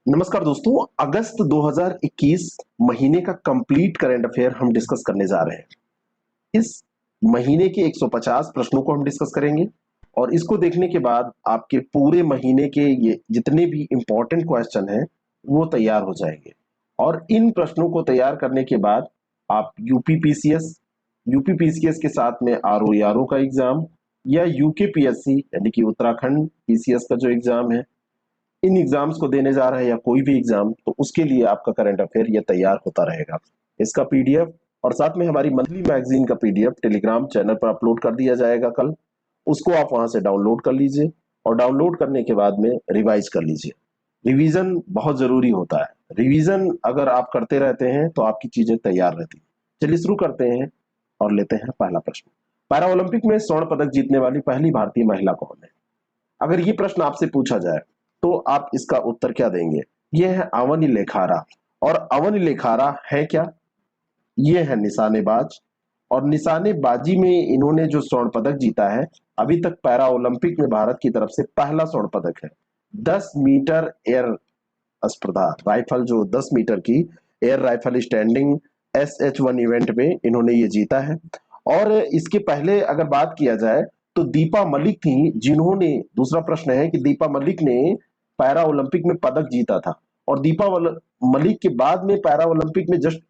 नमस्कार दोस्तों, अगस्त 2021 महीने का कंप्लीट करंट अफेयर हम डिस्कस करने जा रहे हैं। इस महीने के 150 प्रश्नों को हम डिस्कस करेंगे और इसको देखने के बाद आपके पूरे महीने के ये जितने भी इंपॉर्टेंट क्वेश्चन हैं वो तैयार हो जाएंगे। और इन प्रश्नों को तैयार करने के बाद आप यूपीपीसीएस के साथ में आरओ का एग्जाम या यूकेपीएससी यानी कि उत्तराखंड पीसीएस का जो एग्जाम है, इन एग्जाम्स को देने जा रहे हैं या कोई भी एग्जाम, तो उसके लिए आपका करंट अफेयर ये तैयार होता रहेगा। इसका पीडीएफ और साथ में हमारी मंथली मैगजीन का पीडीएफ टेलीग्राम चैनल पर अपलोड कर दिया जाएगा कल। उसको आप वहां से डाउनलोड कर लीजिए और डाउनलोड करने के बाद में रिवाइज कर लीजिए। रिवीजन बहुत जरूरी होता है। रिवीजन अगर आप करते रहते हैं तो आपकी चीजें तैयार रहती हैं। चलिए शुरू करते हैं और लेते हैं पहला प्रश्न। पैरा ओलंपिक में स्वर्ण पदक जीतने वाली पहली भारतीय महिला कौन है? अगर ये प्रश्न आपसे पूछा जाए तो आप इसका उत्तर क्या देंगे? यह है अवनी लेखारा। और अवनी लेखारा है क्या? ये है निशानेबाज। और निशानेबाजी में इन्होंने जो स्वर्ण पदक जीता है, अभी तक पैरा ओलंपिक में भारत की तरफ से पहला स्वर्ण पदक है। 10 मीटर एयर स्पर्धा राइफल, जो 10 मीटर की air rifle standing SH1 event में इन्होंने ये जीता है। और इसके पहले अगर बात किया जाए तो दीपा मलिक थी जिन्होंने, दूसरा प्रश्न है कि दीपा मलिक ने पैरा ओलंपिक में पदक जीता था। और मलिक के बाद में पैरा ओलंपिक में जस्ट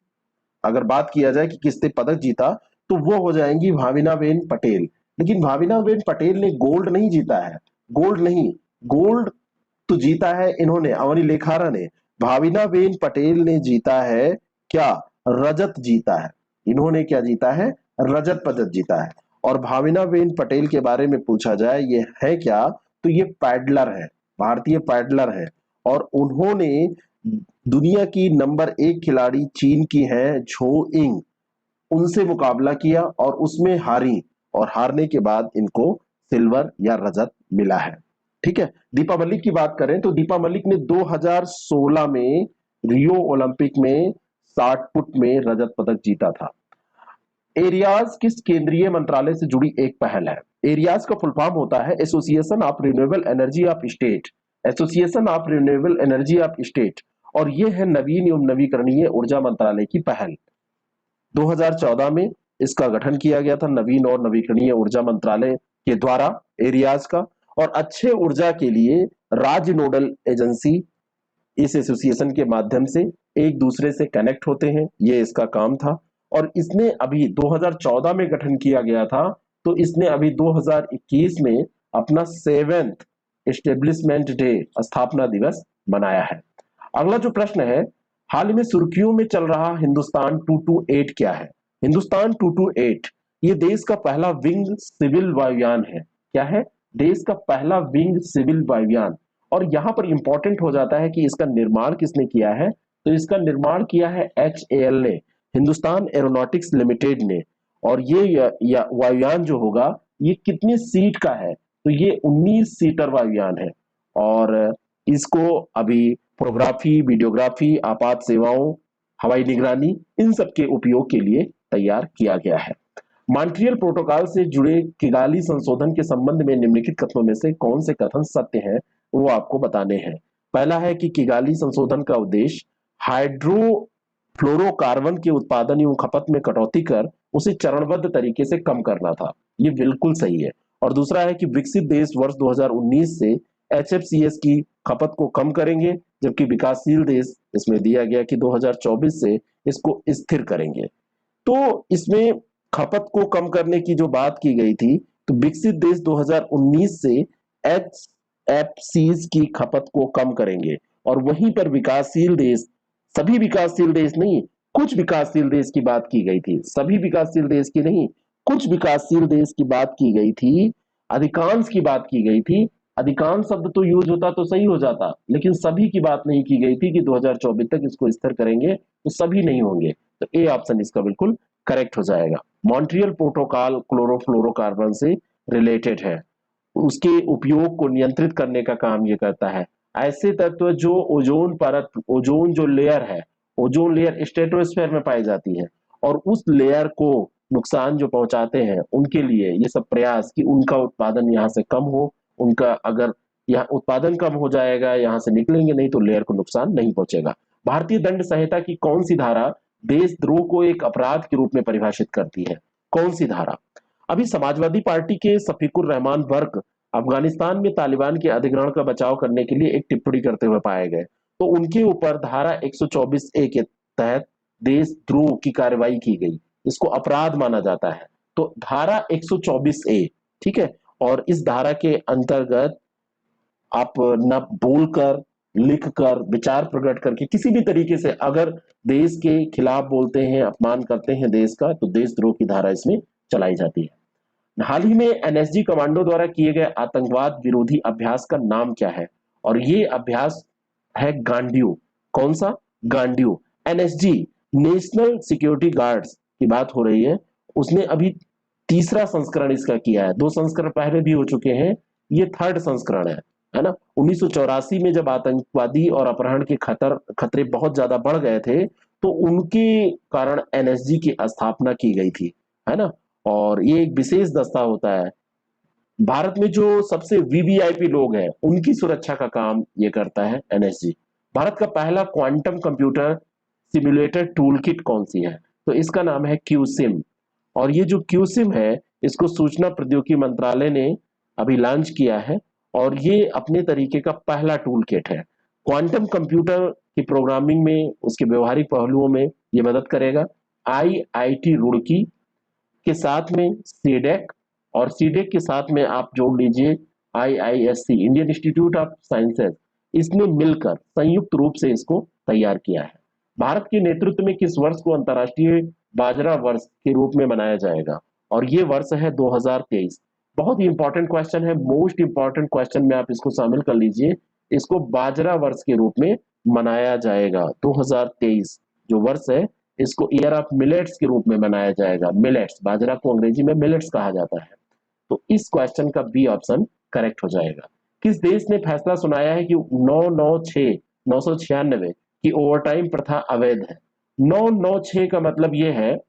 अगर बात किया जाए कि किसने पदक जीता, तो वो हो जाएंगी भाविनाबेन पटेल। लेकिन भाविनाबेन पटेल ने गोल्ड नहीं जीता है। गोल्ड नहीं, गोल्ड तो जीता है इन्होंने, अवनी लेखारा ने। भाविनाबेन पटेल ने जीता है क्या? रजत जीता है। इन्होंने क्या जीता है? रजत पदक जीता है। और भाविनाबेन पटेल के बारे में पूछा जाए ये है क्या, तो ये पैडलर है, भारतीय पैडलर है। और उन्होंने दुनिया की नंबर 1 खिलाड़ी चीन की है झो इंग, उनसे मुकाबला किया और उसमें हारी। और हारने के बाद इनको सिल्वर या रजत मिला है। ठीक है। दीपा मलिक की बात करें तो दीपा मलिक ने 2016 में रियो ओलंपिक में 60 फुट में रजत पदक जीता था। एरियाज किस केंद्रीय मंत्रालय से जुड़ी एक पहल है? एरियाज का फुल फॉर्म होता है association of renewable energy of state. Association of renewable energy of state. और यह है नवीन एवं नवीकरणीय ऊर्जा मंत्रालय की पहल। 2014 में इसका गठन किया गया था, नवीन और नवीकरणीय ऊर्जा मंत्रालय के द्वारा, एरियाज का। और अच्छे ऊर्जा के लिए राज्य नोडल एजेंसी इस एसोसिएशन के माध्यम से एक दूसरे से कनेक्ट होते हैं, ये इसका काम था। और इसने अभी 2014 में गठन किया गया था, तो इसने अभी 2021 में अपना 7th एस्टेब्लिशमेंट डे, स्थापना दिवस मनाया है। अगला जो प्रश्न है, हाल में सुर्खियों में चल रहा हिंदुस्तान 228 क्या है? हिंदुस्तान 228 ये देश का पहला विंग सिविल वायुयान है। क्या है? देश का पहला विंग सिविल वायुयान। और यहां पर इंपॉर्टेंट हो जाता है कि इसका निर्माण किसने किया है? तो इसका निर्माण किया है HAL ने, हिंदुस्तान एरोनॉटिक्स लिमिटेड ने। और ये वायुयान जो होगा, ये कितने सीट का है? तो ये 19 सीटर वायुयान है। और इसको अभी फोटोग्राफी, वीडियोग्राफी, आपात सेवाओं, हवाई निगरानी, इन सब के उपयोग के लिए तैयार किया गया है। मॉन्ट्रियल प्रोटोकॉल से जुड़े किगाली संशोधन के संबंध में निम्नलिखित कथनों में से कौन से कथन सत्य हैं, वो आपको बताने हैं। पहला है कि किगाली संशोधन का उद्देश्य हाइड्रोफ्लोरोकार्बन के उत्पादन एवं खपत में कटौती कर उसे चरणबद्ध तरीके से कम करना था। ये बिल्कुल सही है। और दूसरा है कि विकसित देश वर्ष 2019 से HFCs की खपत को कम करेंगे, जबकि विकासशील देश, इसमें दिया गया कि 2024 से इसको स्थिर करेंगे। तो इसमें खपत को कम करने की जो बात की गई थी, तो विकसित देश 2019 से HFCs की खपत को कम करेंगे। और वहीं पर विकासशील देश, सभी विकासशील देश नहीं, कुछ विकासशील देश की बात की गई थी, सभी विकासशील देश की नहीं, कुछ विकासशील देश की बात की गई थी, अधिकांश की बात की गई थी। अधिकांश शब्द तो यूज होता तो सही हो जाता, लेकिन सभी की बात नहीं की गई थी कि 2024 तक इसको स्थिर करेंगे, तो सभी नहीं होंगे। तो ए ऑप्शन इसका बिल्कुल करेक्ट हो जाएगा। मॉन्ट्रियल प्रोटोकॉल क्लोरोफ्लोरोकार्बन से रिलेटेड है, उसके उपयोग को नियंत्रित करने का काम ये करता है। ऐसे तत्व जो ओजोन परत, ओजोन जो लेयर है, ओजोन लेयर स्ट्रेटोस्फेयर में पाई जाती है, और उस लेयर को नुकसान जो पहुंचाते हैं, उनके लिए ये सब प्रयास कि उनका उत्पादन यहाँ से कम हो, उनका अगर यहाँ उत्पादन कम हो जाएगा, यहाँ से निकलेंगे नहीं तो लेयर को नुकसान नहीं पहुंचेगा। भारतीय दंड संहिता की कौन सी धारा देशद्रोह को एक अपराध के रूप में परिभाषित करती है? कौन सी धारा? अभी समाजवादी पार्टी के शफीकुर रहमान वर्क अफगानिस्तान में तालिबान के अधिग्रहण का बचाव करने के लिए एक टिप्पणी करते हुए पाए गए, तो उनके ऊपर धारा 124A के तहत देशद्रोह की कार्रवाई की गई, इसको अपराध माना जाता है। तो धारा 124A, ठीक है, और इस धारा के अंतर्गत आप न बोलकर, लिखकर, विचार प्रकट करके किसी भी तरीके से अगर देश के खिलाफ बोलते हैं, अपमान करते हैं देश का, तो देशद्रोह की धारा इसमें चलाई जाती है। हाल ही में एनएसजी कमांडो द्वारा किए गए आतंकवाद विरोधी अभ्यास का नाम क्या है? और ये अभ्यास है गांडियो। कौन सा? गांडियो। एनएसजी, नेशनल सिक्योरिटी गार्ड्स की बात हो रही है, उसने अभी तीसरा संस्करण इसका किया है। 2 संस्करण पहले भी हो चुके हैं, ये 3rd संस्करण है ना। 1984 में जब आतंकवादी और अपहरण के खतरे बहुत ज्यादा बढ़ गए थे, तो उनके कारण एनएसजी की स्थापना की गई थी, है ना। और ये एक विशेष दस्ता होता है, भारत में जो सबसे वीवीआईपी लोग हैं उनकी सुरक्षा का काम ये करता है एनएसजी। भारत का पहला quantum computer simulator tool kit कौन सी है? तो इसका नाम है क्यूसिम। और ये जो क्यूसिम है, इसको सूचना प्रौद्योगिकी मंत्रालय ने अभी लॉन्च किया है, और ये अपने तरीके का पहला टूल किट है। क्वांटम कंप्यूटर की प्रोग्रामिंग में, उसके व्यवहारिक पहलुओं में ये मदद करेगा। आईआईटी रुड़की के साथ में सीडेक, और सीडेक के साथ में आप जोड़ लीजिए IISc, Indian institute of sciences, इसने मिलकर संयुक्त रूप से इसको तैयार किया है। भारत के नेतृत्व में किस वर्ष को अंतर्राष्ट्रीय बाजरा वर्ष के रूप में मनाया जाएगा? और ये वर्ष है 2023। बहुत ही इंपॉर्टेंट क्वेश्चन है, मोस्ट इंपॉर्टेंट क्वेश्चन में आप इसको शामिल कर लीजिए। इसको बाजरा वर्ष के रूप में मनाया जाएगा। 2023 जो वर्ष है, इसको ईयर ऑफ मिलेट्स के रूप में मनाया जाएगा। मिलेट्स, बाजरा को अंग्रेजी में मिलेट्स कहा जाता है। तो इस क्वेश्चन का बी ऑप्शन करेक्ट हो जाएगा। किस देश ने फैसला सुनाया है कि 996 की ओवरटाइम प्रथा अवैध है? 996 का मतलब यह है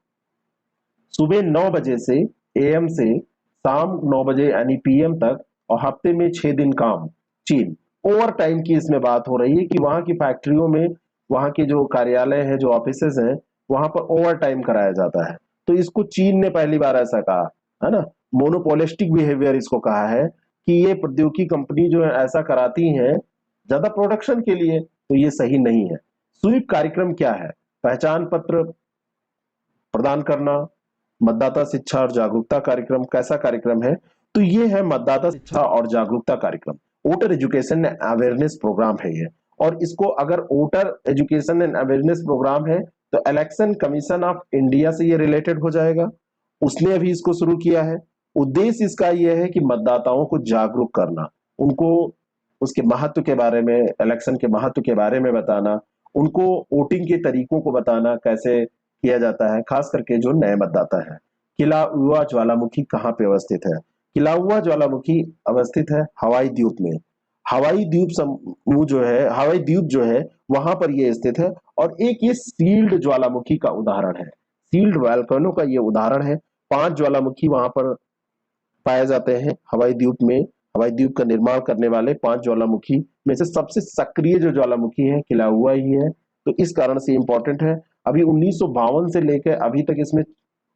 सुबह 9 बजे से एएम से शाम 9 बजे यानी पीएम तक, और हफ्ते में 6 दिन काम। चीन। ओवर टाइम की इसमें बात हो रही है कि वहां की फैक्ट्रियों में, वहां के जो कार्यालय है, जो ऑफिसेज हैं, वहां पर ओवर टाइम कराया जाता है। तो इसको चीन ने पहली बार ऐसा कहा, है ना। मोनोपोलिस्टिक बिहेवियर इसको कहा है कि ये प्रौद्योगिकी कंपनी जो है ऐसा कराती हैं ज्यादा प्रोडक्शन के लिए, तो ये सही नहीं है। स्वीप कार्यक्रम क्या है? पहचान पत्र प्रदान करना, मतदाता शिक्षा और जागरूकता कार्यक्रम, कैसा कार्यक्रम है? तो ये है मतदाता शिक्षा और जागरूकता कार्यक्रम, voter education and awareness programme है ये। और इसको अगर voter education and awareness programme है, तो इलेक्शन कमीशन ऑफ इंडिया से ये रिलेटेड हो जाएगा, उसने अभी इसको शुरू किया है। उद्देश्य इसका यह है कि मतदाताओं को जागरूक करना, उनको उसके महत्व के बारे में, इलेक्शन के महत्व के बारे में बताना, उनको वोटिंग के तरीकों को बताना कैसे किया जाता है, खास करके जो नए मतदाता है। किला युवा ज्वालामुखी कहाँ पे अवस्थित है? किला हुआ ज्वालामुखी अवस्थित है हवाई द्वीप में। हवाई द्वीप समूह जो है, हवाई द्वीप जो है, वहां पर ये स्थित है। और एक ये सील्ड ज्वालामुखी का उदाहरण है, सील्ड वॉल्केनो का ये उदाहरण है। 5 ज्वालामुखी वहां पर पाए जाते हैं हवाई द्वीप में। हवाई द्वीप का निर्माण करने वाले 5 ज्वालामुखी में से सबसे सक्रिय जो ज्वालामुखी है किला हुआ ही है, तो इस कारण से इंपॉर्टेंट है। अभी 1952 से लेकर अभी तक इसमें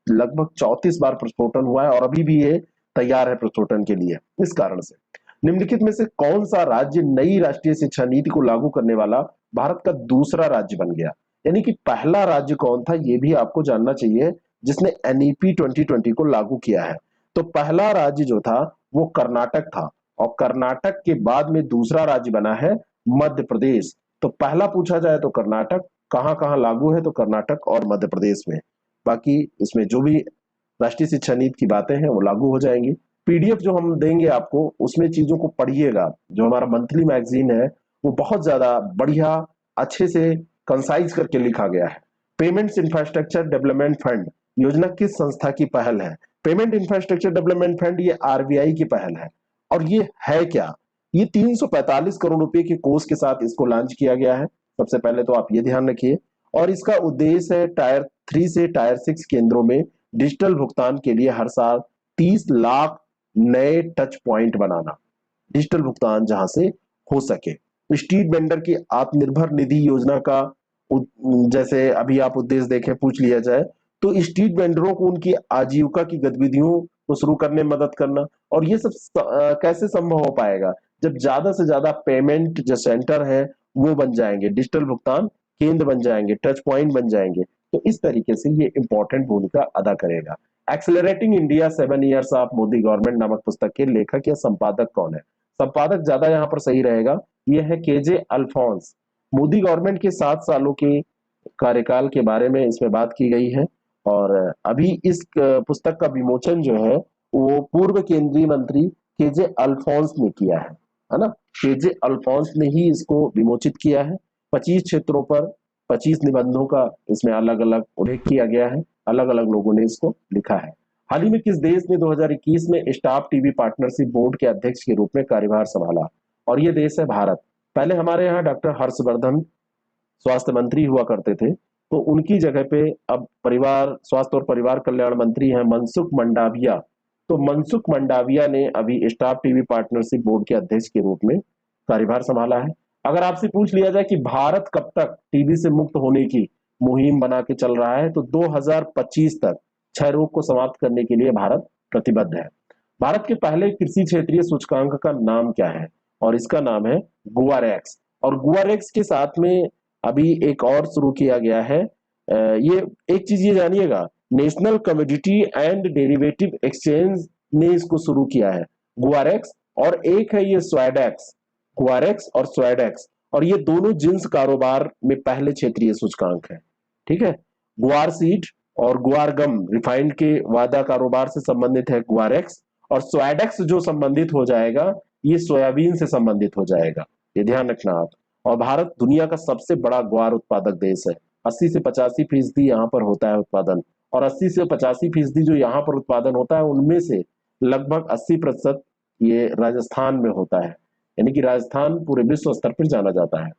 लगभग 34 बार प्रस्फोटन हुआ है, और अभी भी ये तैयार है प्रस्फोटन के लिए। इस कारण से निम्नलिखित में से कौन सा राज्य नई राष्ट्रीय शिक्षा नीति को लागू करने वाला भारत का दूसरा राज्य बन गया? यानी कि पहला राज्य कौन था, ये भी आपको जानना चाहिए, जिसने एनईपी 2020 को लागू किया है। तो पहला राज्य जो था वो कर्नाटक था, और कर्नाटक के बाद में दूसरा राज्य बना है मध्य प्रदेश। तो पहला पूछा जाए तो कर्नाटक, कहां कहां लागू है? तो कर्नाटक और मध्य प्रदेश में। बाकी इसमें जो भी राष्ट्रीय शिक्षा नीति की बातें हैं वो लागू हो जाएंगी। पीडीएफ जो हम देंगे आपको, उसमें चीजों को पढ़िएगा। जो हमारा मंथली मैगजीन है वो बहुत ज्यादा बढ़िया, अच्छे से कंसाइज करके लिखा गया है। पेमेंट्स इंफ्रास्ट्रक्चर डेवलपमेंट फंड योजना किस संस्था की पहल है? पेमेंट इंफ्रास्ट्रक्चर डेवलपमेंट फंड ये आरबीआई की पहल है। और ये है क्या? ये 345 करोड़ रुपए के कोष के साथ इसको लॉन्च किया गया है। सबसे पहले तो आप ये ध्यान रखिए। और इसका उद्देश्य है टायर 3 से टायर 6 केंद्रों में डिजिटल भुगतान के लिए हर साल 30 लाख नए टच पॉइंट बनाना। डिजिटल भुगतान जहां से हो सके। स्ट्रीट वेंडर की आत्मनिर्भर निधि योजना का जैसे अभी आप उद्देश्य देखें, पूछ लिया जाए तो स्ट्रीट वेंडरों को उनकी आजीविका की गतिविधियों को शुरू करने में मदद करना। और ये सब कैसे संभव हो पाएगा, जब ज्यादा से ज्यादा पेमेंट जो सेंटर है वो बन जाएंगे, डिजिटल भुगतान केंद्र बन जाएंगे, टच पॉइंट बन जाएंगे। तो इस तरीके से ये इंपॉर्टेंट भूमिका अदा करेगा। Accelerating India 7 years of Modi government नामक पुस्तक के लेखक या संपादक कौन है? संपादक ज्यादा यहाँ पर सही रहेगा, यह है केजे अल्फोंस। मोदी गवर्नमेंट के 7 सालों के कार्यकाल के बारे में इसमें बात की गई है। और अभी इस पुस्तक का विमोचन जो है वो पूर्व केंद्रीय मंत्री केजे अल्फोंस ने किया है ना। केजे अल्फोंस ने ही इसको विमोचित किया है। 25 क्षेत्रों पर 25 निबंधों का इसमें अलग अलग उल्लेख किया गया है, अलग अलग लोगों ने इसको लिखा है। हाल ही में किस देश ने 2021 में स्टाफ टीवी पार्टनरशिप बोर्ड के अध्यक्ष के रूप में कार्यभार संभाला? और ये देश है भारत। पहले हमारे यहाँ डॉक्टर हर्षवर्धन स्वास्थ्य मंत्री हुआ करते थे, तो उनकी जगह पे अब परिवार स्वास्थ्य और परिवार कल्याण मंत्री हैं मनसुख मंडाविया। तो मनसुख मंडाविया ने अभी स्टाफ टीवी पार्टनरशिप बोर्ड के अध्यक्ष के रूप में कार्यभार संभाला है। अगर आपसे पूछ लिया जाए कि भारत कब तक टीबी से मुक्त होने की मुहिम बना के चल रहा है, तो 2025 तक क्षय रोग को समाप्त करने के लिए भारत प्रतिबद्ध है। भारत के पहले कृषि क्षेत्रीय सूचकांक का नाम क्या है? और इसका नाम है गुआरेक्स। और गुआरेक्स के साथ में अभी एक और शुरू किया गया है। ये एक चीज ये जानिएगा, national commodity and derivative exchange ने इसको शुरू किया है, गुआरेक्स। और एक है ये स्वाडेक्स, गुआरेक्स और स्वाडेक्स। और ये दोनों जिंस कारोबार में पहले क्षेत्रीय सूचकांक है। ठीक है, गुआर सीड और गुआर गम रिफाइंड के वादा कारोबार से संबंधित है गुआरेक्स। और स्वाडेक्स जो संबंधित हो जाएगा ये सोयाबीन से संबंधित हो जाएगा, ये ध्यान रखना आप। और भारत दुनिया का सबसे बड़ा ग्वार उत्पादक देश है। 80 से 85% यहाँ पर होता है उत्पादन। और 80 से 85% जो यहाँ पर उत्पादन होता है उनमें से लगभग 80% ये राजस्थान में होता है, यानी कि राजस्थान पूरे विश्व स्तर पर जाना जाता है।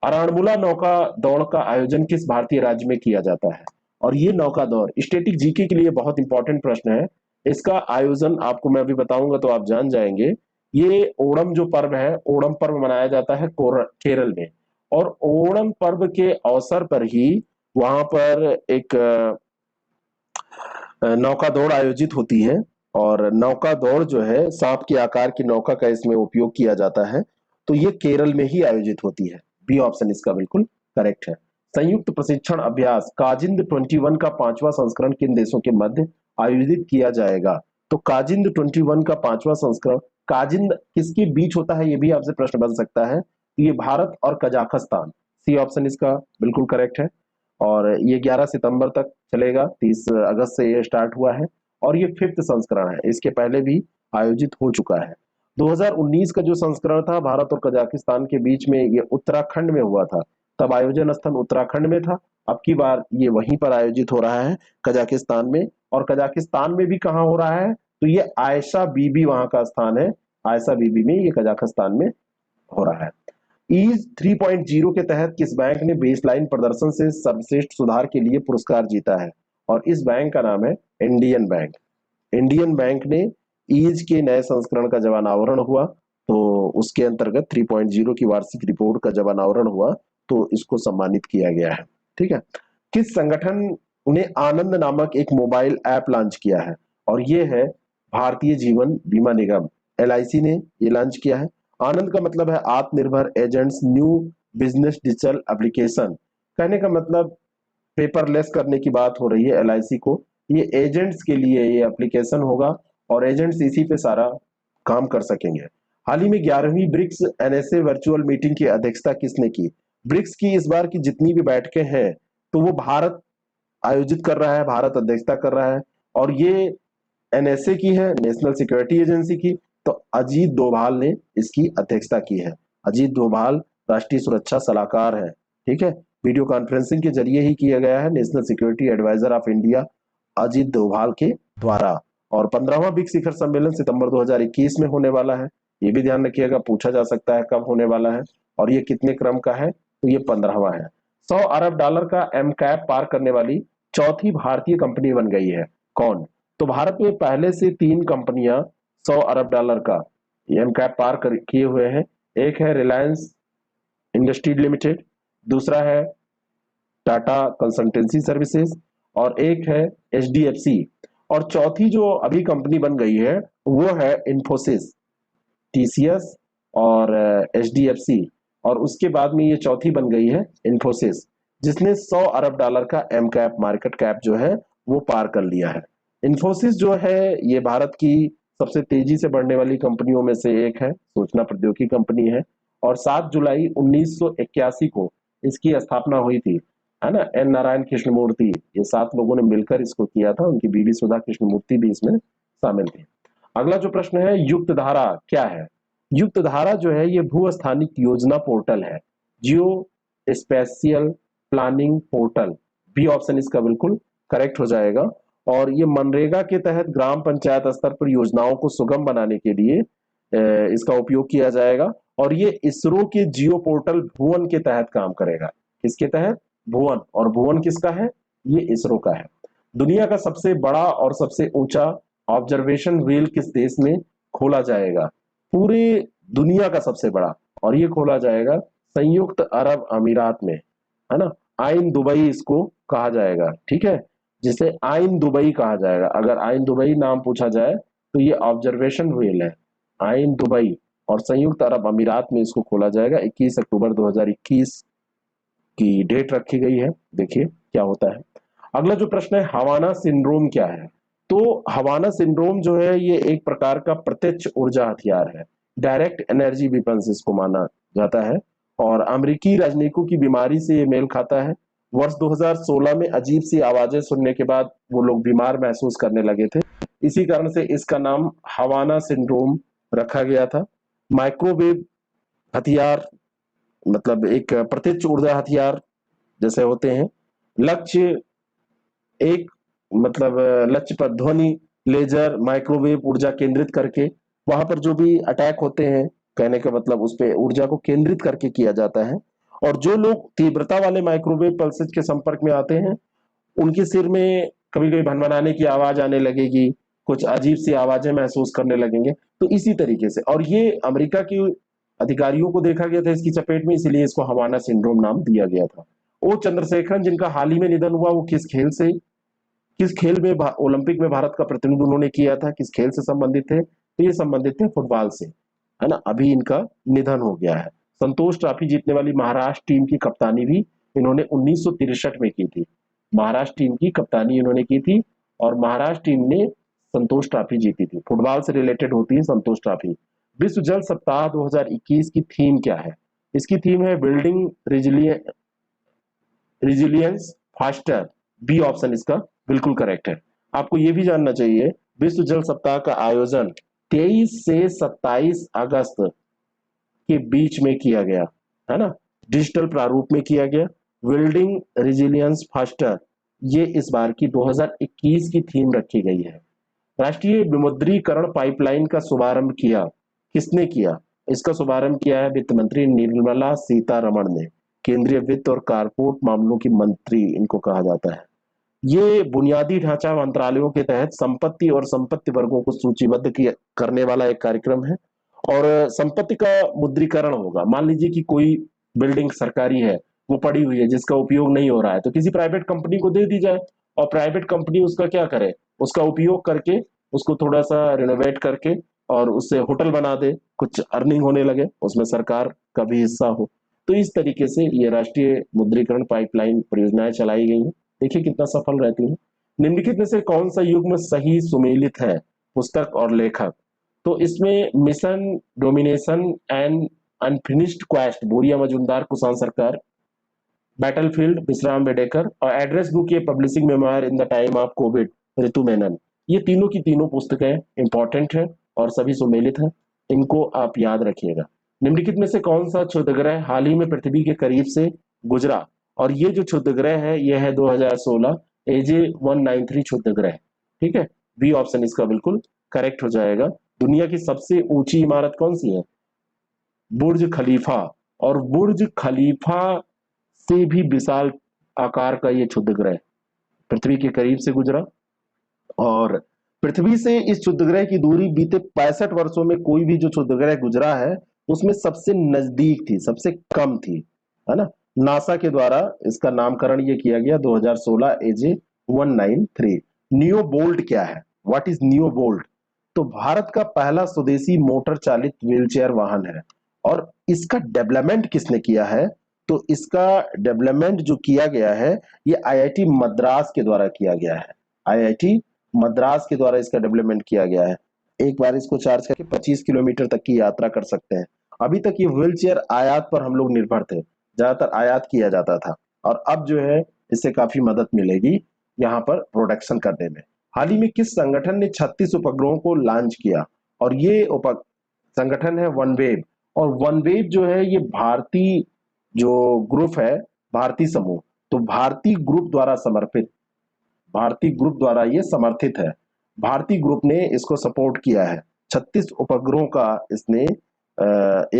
अराणमुला नौका दौड़ का आयोजन किस भारतीय राज्य में किया जाता है? और ये नौका दौड़ स्टैटिक जीके के लिए बहुत इंपॉर्टेंट प्रश्न है। इसका आयोजन आपको मैं अभी बताऊंगा तो आप जान जाएंगे। ये ओणम जो पर्व है, ओणम पर्व मनाया जाता है केरल में। और ओणम पर्व के अवसर पर ही वहां पर एक नौका दौड़ आयोजित होती है। और नौका दौड़ जो है सांप के आकार की नौका का इसमें उपयोग किया जाता है। तो ये केरल में ही आयोजित होती है। बी ऑप्शन इसका बिल्कुल करेक्ट है। संयुक्त प्रशिक्षण अभ्यास काजिंद 21 का 5वां संस्करण किन देशों के मध्य आयोजित किया जाएगा? तो काजिंद 21 का 5वां संस्करण काजिंद किसके बीच होता है, ये भी आपसे प्रश्न बन सकता है। तो ये भारत और कजाकिस्तान, सी ऑप्शन इसका बिल्कुल करेक्ट है। और ये 11 सितंबर तक चलेगा, 30 अगस्त से ये स्टार्ट हुआ है। और ये 5th संस्करण है, इसके पहले भी आयोजित हो चुका है। 2019 का जो संस्करण था भारत और कजाकिस्तान के बीच में, ये उत्तराखंड में हुआ था। तब आयोजन स्थल उत्तराखंड में था। अब की बार ये वहीं पर आयोजित हो रहा है, कजाकिस्तान में। और कजाकिस्तान में भी कहाँ हो रहा है? तो ये आयशा बीबी वहां का स्थान है, आयशा बीबी में, ये कजाकिस्तान में हो रहा है। ईज 3.0 के तहत किस बैंक ने बेसलाइन प्रदर्शन से सर्वश्रेष्ठ सुधार के लिए पुरस्कार जीता है? और इस बैंक का नाम है इंडियन बैंक। इंडियन बैंक ने ईज के नए संस्करण का जब अनावरण हुआ, तो उसके अंतर्गत 3.0 की वार्षिक रिपोर्ट का जब अनावरण हुआ तो इसको सम्मानित किया गया है। ठीक है, किस संगठन ने आनंद नामक एक मोबाइल ऐप लॉन्च किया है? और ये है भारतीय जीवन बीमा निगम, एलआईसी ने ये लॉन्च किया है। आनंद का मतलब है आत्मनिर्भर agents new business digital application. कहने का मतलब पेपरलेस करने की बात हो रही है एलआईसी को। ये एजेंट्स के लिए ये एप्लीकेशन होगा और एजेंट्स इसी पे सारा काम कर सकेंगे। हाल ही में 11वीं ब्रिक्स एनएसए वर्चुअल मीटिंग की अध्यक्षता किसने की? ब्रिक्स की इस बार की जितनी भी बैठकें हैं तो वो भारत आयोजित कर रहा है, भारत अध्यक्षता कर रहा है। और ये एनएसए की है, नेशनल सिक्योरिटी एजेंसी की। तो अजीत डोभाल ने इसकी अध्यक्षता की है। अजीत डोभाल राष्ट्रीय सुरक्षा सलाहकार है। ठीक है, वीडियो कॉन्फ्रेंसिंग के जरिए ही किया गया है, national security adviser of India Ajit Doval के द्वारा। और 15वां ब्रिक्स शिखर सम्मेलन सितंबर 2021 में होने वाला है। ये भी ध्यान रखिएगा, पूछा जा सकता है कब होने वाला है। और ये कितने क्रम का है? तो ये 15वां है। $100 अरब का एम कैप पार करने वाली चौथी भारतीय कंपनी बन गई है, कौन? तो भारत में पहले से 3 कंपनियां $100 अरब का एम कैप पार किए हुए हैं। एक है रिलायंस इंडस्ट्री लिमिटेड, दूसरा है टाटा कंसल्टेंसी सर्विसेज, और एक है एचडीएफसी, और चौथी जो अभी कंपनी बन गई है वो है इन्फोसिस, टीसीएस और एचडीएफसी, और उसके बाद में ये चौथी बन गई है इन्फोसिस, जिसने 100 अरब डॉलर का एम कैप मार्केट कैप जो है वो पार कर लिया है। इन्फोसिस जो है ये भारत की सबसे तेजी से बढ़ने वाली कंपनियों में से एक है, सूचना प्रौद्योगिकी कंपनी है, और 7 जुलाई 1981 को इसकी स्थापना हुई थी, है ना। एन नारायण कृष्णमूर्ति, ये 7 लोगों ने मिलकर इसको किया था, उनकी बीवी सुधा कृष्णमूर्ति भी इसमें शामिल थी। अगला जो प्रश्न है, युक्त धारा क्या है? युक्त धारा जो है ये भू स्थानिक योजना पोर्टल है, geo spatial planning portal. B option इसका बिल्कुल करेक्ट हो जाएगा। और ये मनरेगा के तहत ग्राम पंचायत स्तर पर योजनाओं को सुगम बनाने के लिए इसका उपयोग किया जाएगा, और ये इसरो के जियो पोर्टल भुवन के तहत काम करेगा। किसके तहत? भुवन। और भुवन किसका है? ये इसरो का है। दुनिया का सबसे बड़ा और सबसे ऊंचा ऑब्जर्वेशन व्हील किस देश में खोला जाएगा? पूरे दुनिया का सबसे बड़ा, और ये खोला जाएगा संयुक्त अरब अमीरात में, है ना। आइन दुबई इसको कहा जाएगा, ठीक है, जिसे आइन दुबई कहा जाएगा। अगर आइन दुबई नाम पूछा जाए तो ये ऑब्जर्वेशन व्हील है, आइन दुबई, और संयुक्त अरब अमीरात में इसको खोला जाएगा। 21 अक्टूबर 2021 की डेट रखी गई है, देखिए क्या होता है। अगला जो प्रश्न है, हवाना सिंड्रोम क्या है? तो हवाना सिंड्रोम जो है ये एक प्रकार का प्रत्यक्ष ऊर्जा हथियार है, डायरेक्ट एनर्जी वेपन्स इसको माना जाता है, और अमेरिकी राजनयिकों की बीमारी से ये मेल खाता है। वर्ष 2016 में अजीब सी आवाजें सुनने के बाद वो लोग बीमार महसूस करने लगे थे, इसी कारण से इसका नाम हवाना सिंड्रोम रखा गया था। माइक्रोवेव हथियार, मतलब एक प्रत्यक्ष ऊर्जा हथियार जैसे होते हैं। लक्ष्य एक, मतलब लक्ष्य पर ध्वनि, लेजर, माइक्रोवेव ऊर्जा केंद्रित करके वहां पर जो भी अटैक होते हैं, कहने का मतलब उस पे ऊर्जा को केंद्रित करके किया जाता है। और जो लोग तीव्रता वाले माइक्रोवेव पल्सेस के संपर्क में आते हैं उनके सिर में कभी कभी भनभनाने की आवाज आने लगेगी, कुछ अजीब सी आवाजें महसूस करने लगेंगे। तो इसी तरीके से, और ये अमेरिका की अधिकारियों को देखा गया था इसकी चपेट में, इसीलिए इसको हवाना सिंड्रोम नाम दिया गया था। ओ चंद्रशेखरन, जिनका हाल ही में निधन हुआ, वो किस खेल में ओलंपिक में भारत का प्रतिनिधित्व उन्होंने किया था, किस खेल से संबंधित थे? तो ये संबंधित थे फुटबॉल से, है ना। अभी इनका निधन हो गया है। संतोष ट्रॉफी जीतने वाली महाराष्ट्र टीम की कप्तानी भी इन्होंने 1963 में की थी। महाराष्ट्र टीम की कप्तानी इन्होंने की थी, और महाराष्ट्र टीम ने संतोष ट्रॉफी जीती थी। फुटबॉल से रिलेटेड होती है संतोष ट्रॉफी। विश्व जल सप्ताह 2021 की थीम क्या है? इसकी थीम है building resilience faster. B option इसका बिल्कुल करेक्ट है। आपको यह भी जानना चाहिए, विश्व जल सप्ताह का आयोजन 23 से 27 अगस्त के बीच में किया गया, है ना, डिजिटल प्रारूप में किया गया। बिल्डिंग रिजिलियंस फास्टर, ये इस बार की 2021 की थीम रखी गई है। राष्ट्रीय विमुद्रीकरण पाइपलाइन का शुभारंभ किया, किसने किया? इसका शुभारंभ किया है वित्त मंत्री निर्मला सीतारमण ने। केंद्रीय वित्त और कारपोरेट मामलों की मंत्री इनको कहा जाता है। ये बुनियादी ढांचा मंत्रालयों के तहत संपत्ति और संपत्ति वर्गों को सूचीबद्ध करने वाला एक कार्यक्रम है। और संपत्ति का मुद्रीकरण होगा। मान लीजिए कि कोई बिल्डिंग सरकारी है, वो पड़ी हुई है, जिसका उपयोग नहीं हो रहा है, तो किसी प्राइवेट कंपनी को दे दी जाए, और प्राइवेट कंपनी उसका क्या करे, उसका उपयोग करके उसको थोड़ा सा रिनोवेट करके और उससे होटल बना दे, कुछ अर्निंग होने लगे, उसमें सरकार का भी हिस्सा हो। तो इस तरीके से ये राष्ट्रीय मुद्रीकरण पाइपलाइन परियोजनाएं चलाई गई हैं। देखिए कितना सफल रहती है। निम्नलिखित में से कौन सा युग्म सही सुमेलित है, पुस्तक और लेखक? तो इसमें mission domination and unfinished quest, Boria Majumdar, Kushan Sarkar. Battlefield, Vishram Bedekar, और एड्रेस बुक, ये publishing memoir in the time of Covid, Ritu Menon. ये तीनों की तीनों पुस्तकें इंपॉर्टेंट है और सभी सुमेलित है, इनको आप याद रखिएगा। निम्नलिखित में से कौन सा क्षुद्रग्रह हाल ही में पृथ्वी के करीब से गुजरा? और ये जो क्षुद्रग्रह है ये है 2016 AJ 193 क्षुद्रग्रह, ठीक है। बी ऑप्शन इसका बिल्कुल करेक्ट हो जाएगा। दुनिया की सबसे ऊंची इमारत कौन सी है? बुर्ज खलीफा। और बुर्ज खलीफा से भी विशाल आकार का ये क्षुद्रग्रह पृथ्वी के करीब से गुजरा, और पृथ्वी से इस क्षुद्रग्रह की दूरी बीते 65 वर्षों में कोई भी जो क्षुद्रग्रह गुजरा है उसमें सबसे नजदीक थी, सबसे कम थी, है ना। नासा के द्वारा इसका नामकरण ये किया गया 2016 एजे 193। नियो बोल्ट क्या है, व्हाट इज नियो बोल्ट? तो भारत का पहला स्वदेशी मोटर चालित व्हीलचेयर वाहन है। और इसका डेवलपमेंट किसने किया है? तो इसका डेवलपमेंट जो किया गया है ये आईआईटी मद्रास के द्वारा किया गया है। आईआईटी मद्रास के द्वारा इसका डेवलपमेंट किया गया है। एक बार इसको चार्ज करके 25 किलोमीटर तक की यात्रा कर सकते हैं। अभी तक ये व्हील चेयर आयात पर हम लोग निर्भर थे, ज्यादातर आयात किया जाता था, और अब जो है इससे काफी मदद मिलेगी यहाँ पर प्रोडक्शन करने में। हाल ही में किस संगठन ने 36 उपग्रहों को लॉन्च किया? और ये संगठन है वनवेव। और वनवेव जो है ये भारतीय जो ग्रुप है, भारतीय समूह, तो भारतीय ग्रुप द्वारा समर्पित, भारतीय ग्रुप द्वारा ये समर्थित है। भारतीय ग्रुप ने इसको सपोर्ट किया है। 36 उपग्रहों का इसने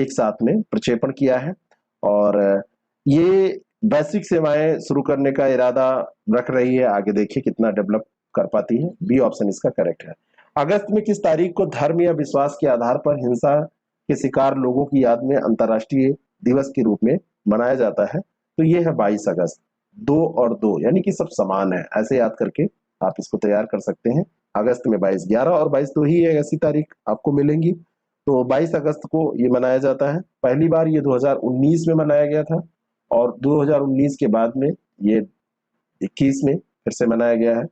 एक साथ में प्रक्षेपण किया है। और ये वैश्विक सेवाएं शुरू करने का इरादा रख रही है। आगे देखिए कितना डेवलप कर पाती है। बी ऑप्शन इसका करेक्ट है। अगस्त में किस तारीख को धर्म या विश्वास के आधार पर हिंसा के शिकार लोगों की याद में अंतर्राष्ट्रीय दिवस के रूप में मनाया जाता है? तो ये है 22 अगस्त। 2 और 2 यानी कि सब समान है, ऐसे याद करके आप इसको तैयार कर सकते हैं। अगस्त में 22, 11 और 22 दो ही है ऐसी तारीख आपको मिलेंगी। तो 22 अगस्त को ये मनाया जाता है। पहली बार ये 2019 में मनाया गया था, और 2019 के बाद में ये 21 में फिर से मनाया गया है।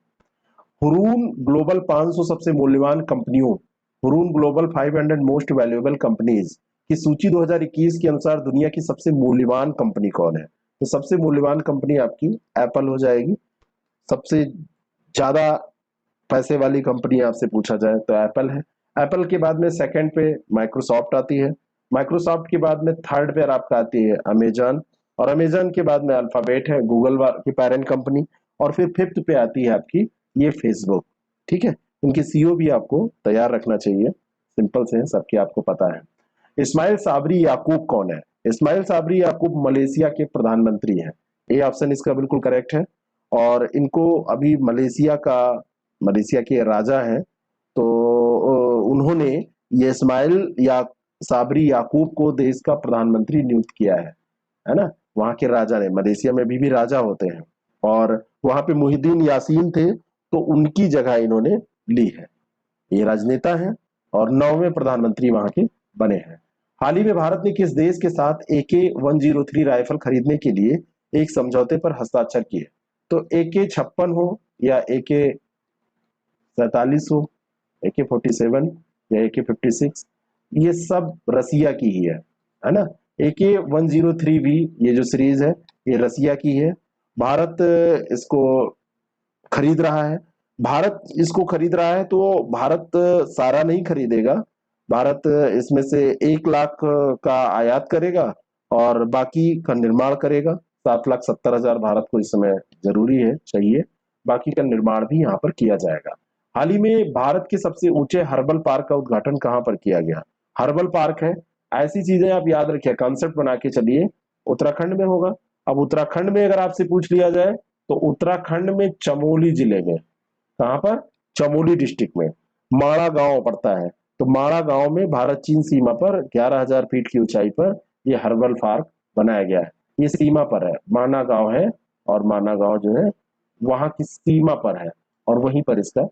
हुरून ग्लोबल 500 सबसे मूल्यवान कंपनियों, Hurun global 500 most valuable companies की सूची 2021 के अनुसार दुनिया की सबसे मूल्यवान कंपनी कौन है? तो सबसे मूल्यवान कंपनी आपकी एप्पल हो जाएगी। सबसे ज्यादा पैसे वाली कंपनी आपसे पूछा जाए तो एप्पल है। एप्पल के बाद में सेकंड पे माइक्रोसॉफ्ट आती है। माइक्रोसॉफ्ट के बाद में थर्ड पे आपका आती है अमेजन, और अमेजन के बाद में अल्फाबेट है, गूगल की पेरेंट कंपनी, और फिर फिफ्थ पे आती है आपकी ये फेसबुक। ठीक है, इनके सीईओ भी आपको तैयार रखना चाहिए, सिंपल से है, सबके आपको पता है। इस्माइल साबरी याकूब कौन है? इस्माइल साबरी याकूब मलेशिया के प्रधानमंत्री हैं। ए ऑप्शन इसका बिल्कुल करेक्ट है। और इनको अभी मलेशिया के राजा हैं, तो उन्होंने ये इस्माइल या साबरी याकूब को देश का प्रधानमंत्री नियुक्त किया है ना। वहां के राजा ने, मलेशिया में भी राजा होते हैं, और वहां पे मुहिद्दीन यासीन थे, तो उनकी जगह इन्होंने ली है। ये राजनेता हैं और 9वें प्रधानमंत्री वहां के बने हैं। हाल ही में भारत ने किस देश के साथ AK-103 राइफल खरीदने के लिए एक समझौते पर हस्ताक्षर किए? तो AK-56 हो या AK-47 हो, AK-47 या AK-56, ये सब रसिया की ही है ना। AK-103B ये जो सीरीज है ये रसिया की है। भारत इसको खरीद रहा है। भारत इसको खरीद रहा है तो भारत सारा नहीं खरीदेगा। भारत इसमें से 1 लाख का आयात करेगा और बाकी का निर्माण करेगा। 7,70,000 भारत को इस समय जरूरी है, चाहिए। बाकी का निर्माण भी यहाँ पर किया जाएगा। हाल ही में भारत के सबसे ऊंचे हर्बल पार्क का उद्घाटन कहाँ पर किया गया? हर्बल पार्क है, ऐसी चीजें आप याद रखिए, कॉन्सेप्ट बना के चलिए। उत्तराखंड में होगा। अब उत्तराखंड में अगर आपसे पूछ लिया जाए तो उत्तराखंड में चमोली जिले में, कहां पर? चमोली डिस्ट्रिक्ट में माणा गांव पड़ता है। तो माणा गांव में भारत चीन सीमा पर 11,000 फीट की ऊंचाई पर यह हर्बल पार्क बनाया गया है। ये सीमा पर है, माना गांव है, और माना गांव जो है वहां की सीमा पर है, और वहीं पर इसका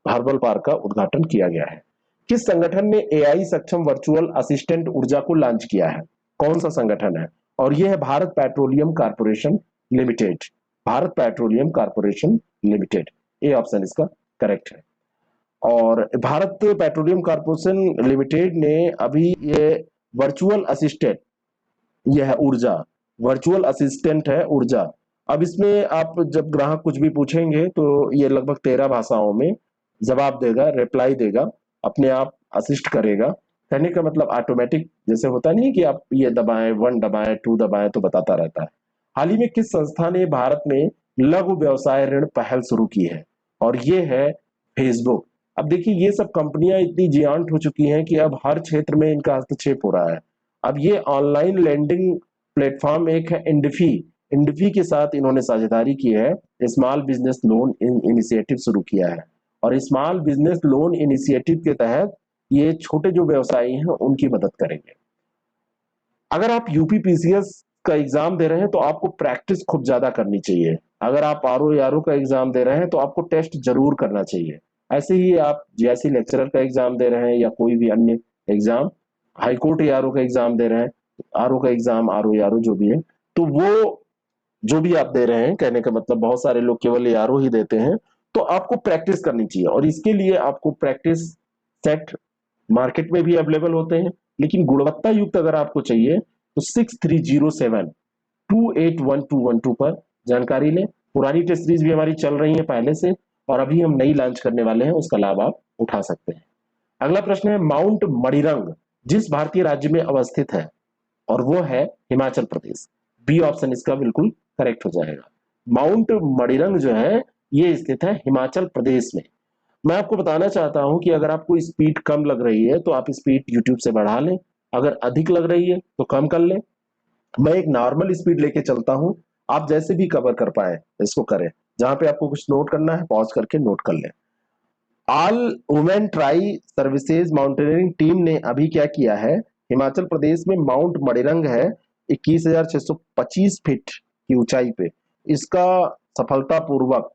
हर्बल पार्क का उद्घाटन किया गया है। किस संगठन ने एआई सक्षम वर्चुअल असिस्टेंट ऊर्जा को लॉन्च किया है? कौन सा संगठन है? और यह है Bharat petroleum corporation limited. Bharat petroleum corporation limited, A option इसका करेक्ट है। और भारत पेट्रोलियम कॉर्पोरेशन लिमिटेड ने अभी ये वर्चुअल असिस्टेंट, यह है ऊर्जा, वर्चुअल असिस्टेंट है ऊर्जा। अब इसमें आप जब ग्राहक कुछ भी पूछेंगे तो ये लगभग 13 भाषाओं में जवाब देगा, रिप्लाई देगा, अपने आप असिस्ट करेगा। कहने का मतलब ऑटोमेटिक, जैसे होता नहीं है कि आप ये दबाएं, 1 दबाएं, 2 दबाएं तो बताता रहता है। हाल ही में किस संस्था ने भारत में लघु व्यवसाय ऋण पहल शुरू की है? और ये है फेसबुक। अब देखिए ये सब कंपनियां इतनी जियांट हो चुकी हैं कि अब हर क्षेत्र में इनका हस्तक्षेप हो रहा है। अब ये ऑनलाइन लैंडिंग प्लेटफॉर्म एक है इंडफी, इंडफी के साथ इन्होंने साझेदारी की है, स्मॉल बिजनेस लोन इनिशिएटिव शुरू किया है। और स्मॉल बिजनेस लोन इनिशिएटिव के तहत ये छोटे जो व्यवसायी हैं उनकी मदद करेंगे। अगर आप यूपीपीसीएस का एग्जाम दे रहे हैं तो आपको प्रैक्टिस खूब ज्यादा करनी चाहिए। अगर आप आरओ यारो का एग्जाम दे रहे हैं तो आपको टेस्ट जरूर करना चाहिए। ऐसे ही आप जीआईसी लेक्चरर का एग्जाम दे रहे हैं या कोई भी अन्य एग्जाम, हाईकोर्ट यारो का एग्जाम दे रहे हैं, आरओ का एग्जाम, आरओ यारो जो भी है, तो वो जो भी आप दे रहे हैं, कहने का मतलब बहुत सारे लोग केवल यारो ही देते हैं, तो आपको प्रैक्टिस करनी चाहिए। और इसके लिए आपको प्रैक्टिस सेट मार्केट में भी अवेलेबल होते हैं, लेकिन गुणवत्ता युक्त अगर आपको चाहिए तो 6307 281212 पर जानकारी लें। पुरानी टेस्ट सीरीज भी हमारी चल रही है पहले से, और अभी हम नई लॉन्च करने वाले हैं, उसका लाभ आप उठा सकते हैं। अगला प्रश्न है, माउंट मणिरंग जिस भारतीय राज्य में अवस्थित है, और वो है हिमाचल प्रदेश। बी ऑप्शन इसका बिल्कुल करेक्ट हो जाएगा। माउंट मणिरंग जो है ये स्थित है हिमाचल प्रदेश में। मैं आपको बताना चाहता हूं कि अगर आपको स्पीड कम लग रही है तो आप स्पीड यूट्यूब से बढ़ा लें, अगर अधिक लग रही है तो कम कर लें। मैं एक नॉर्मल स्पीड लेके चलता हूं, आप जैसे भी कवर कर पाए इसको करें। जहां पे आपको कुछ नोट करना है पॉज करके नोट कर लें। All women tri services mountaineering team ने अभी क्या किया है, हिमाचल प्रदेश में माउंट मणिरंग है 21,625 फीट की ऊंचाई पे, इसका सफलतापूर्वक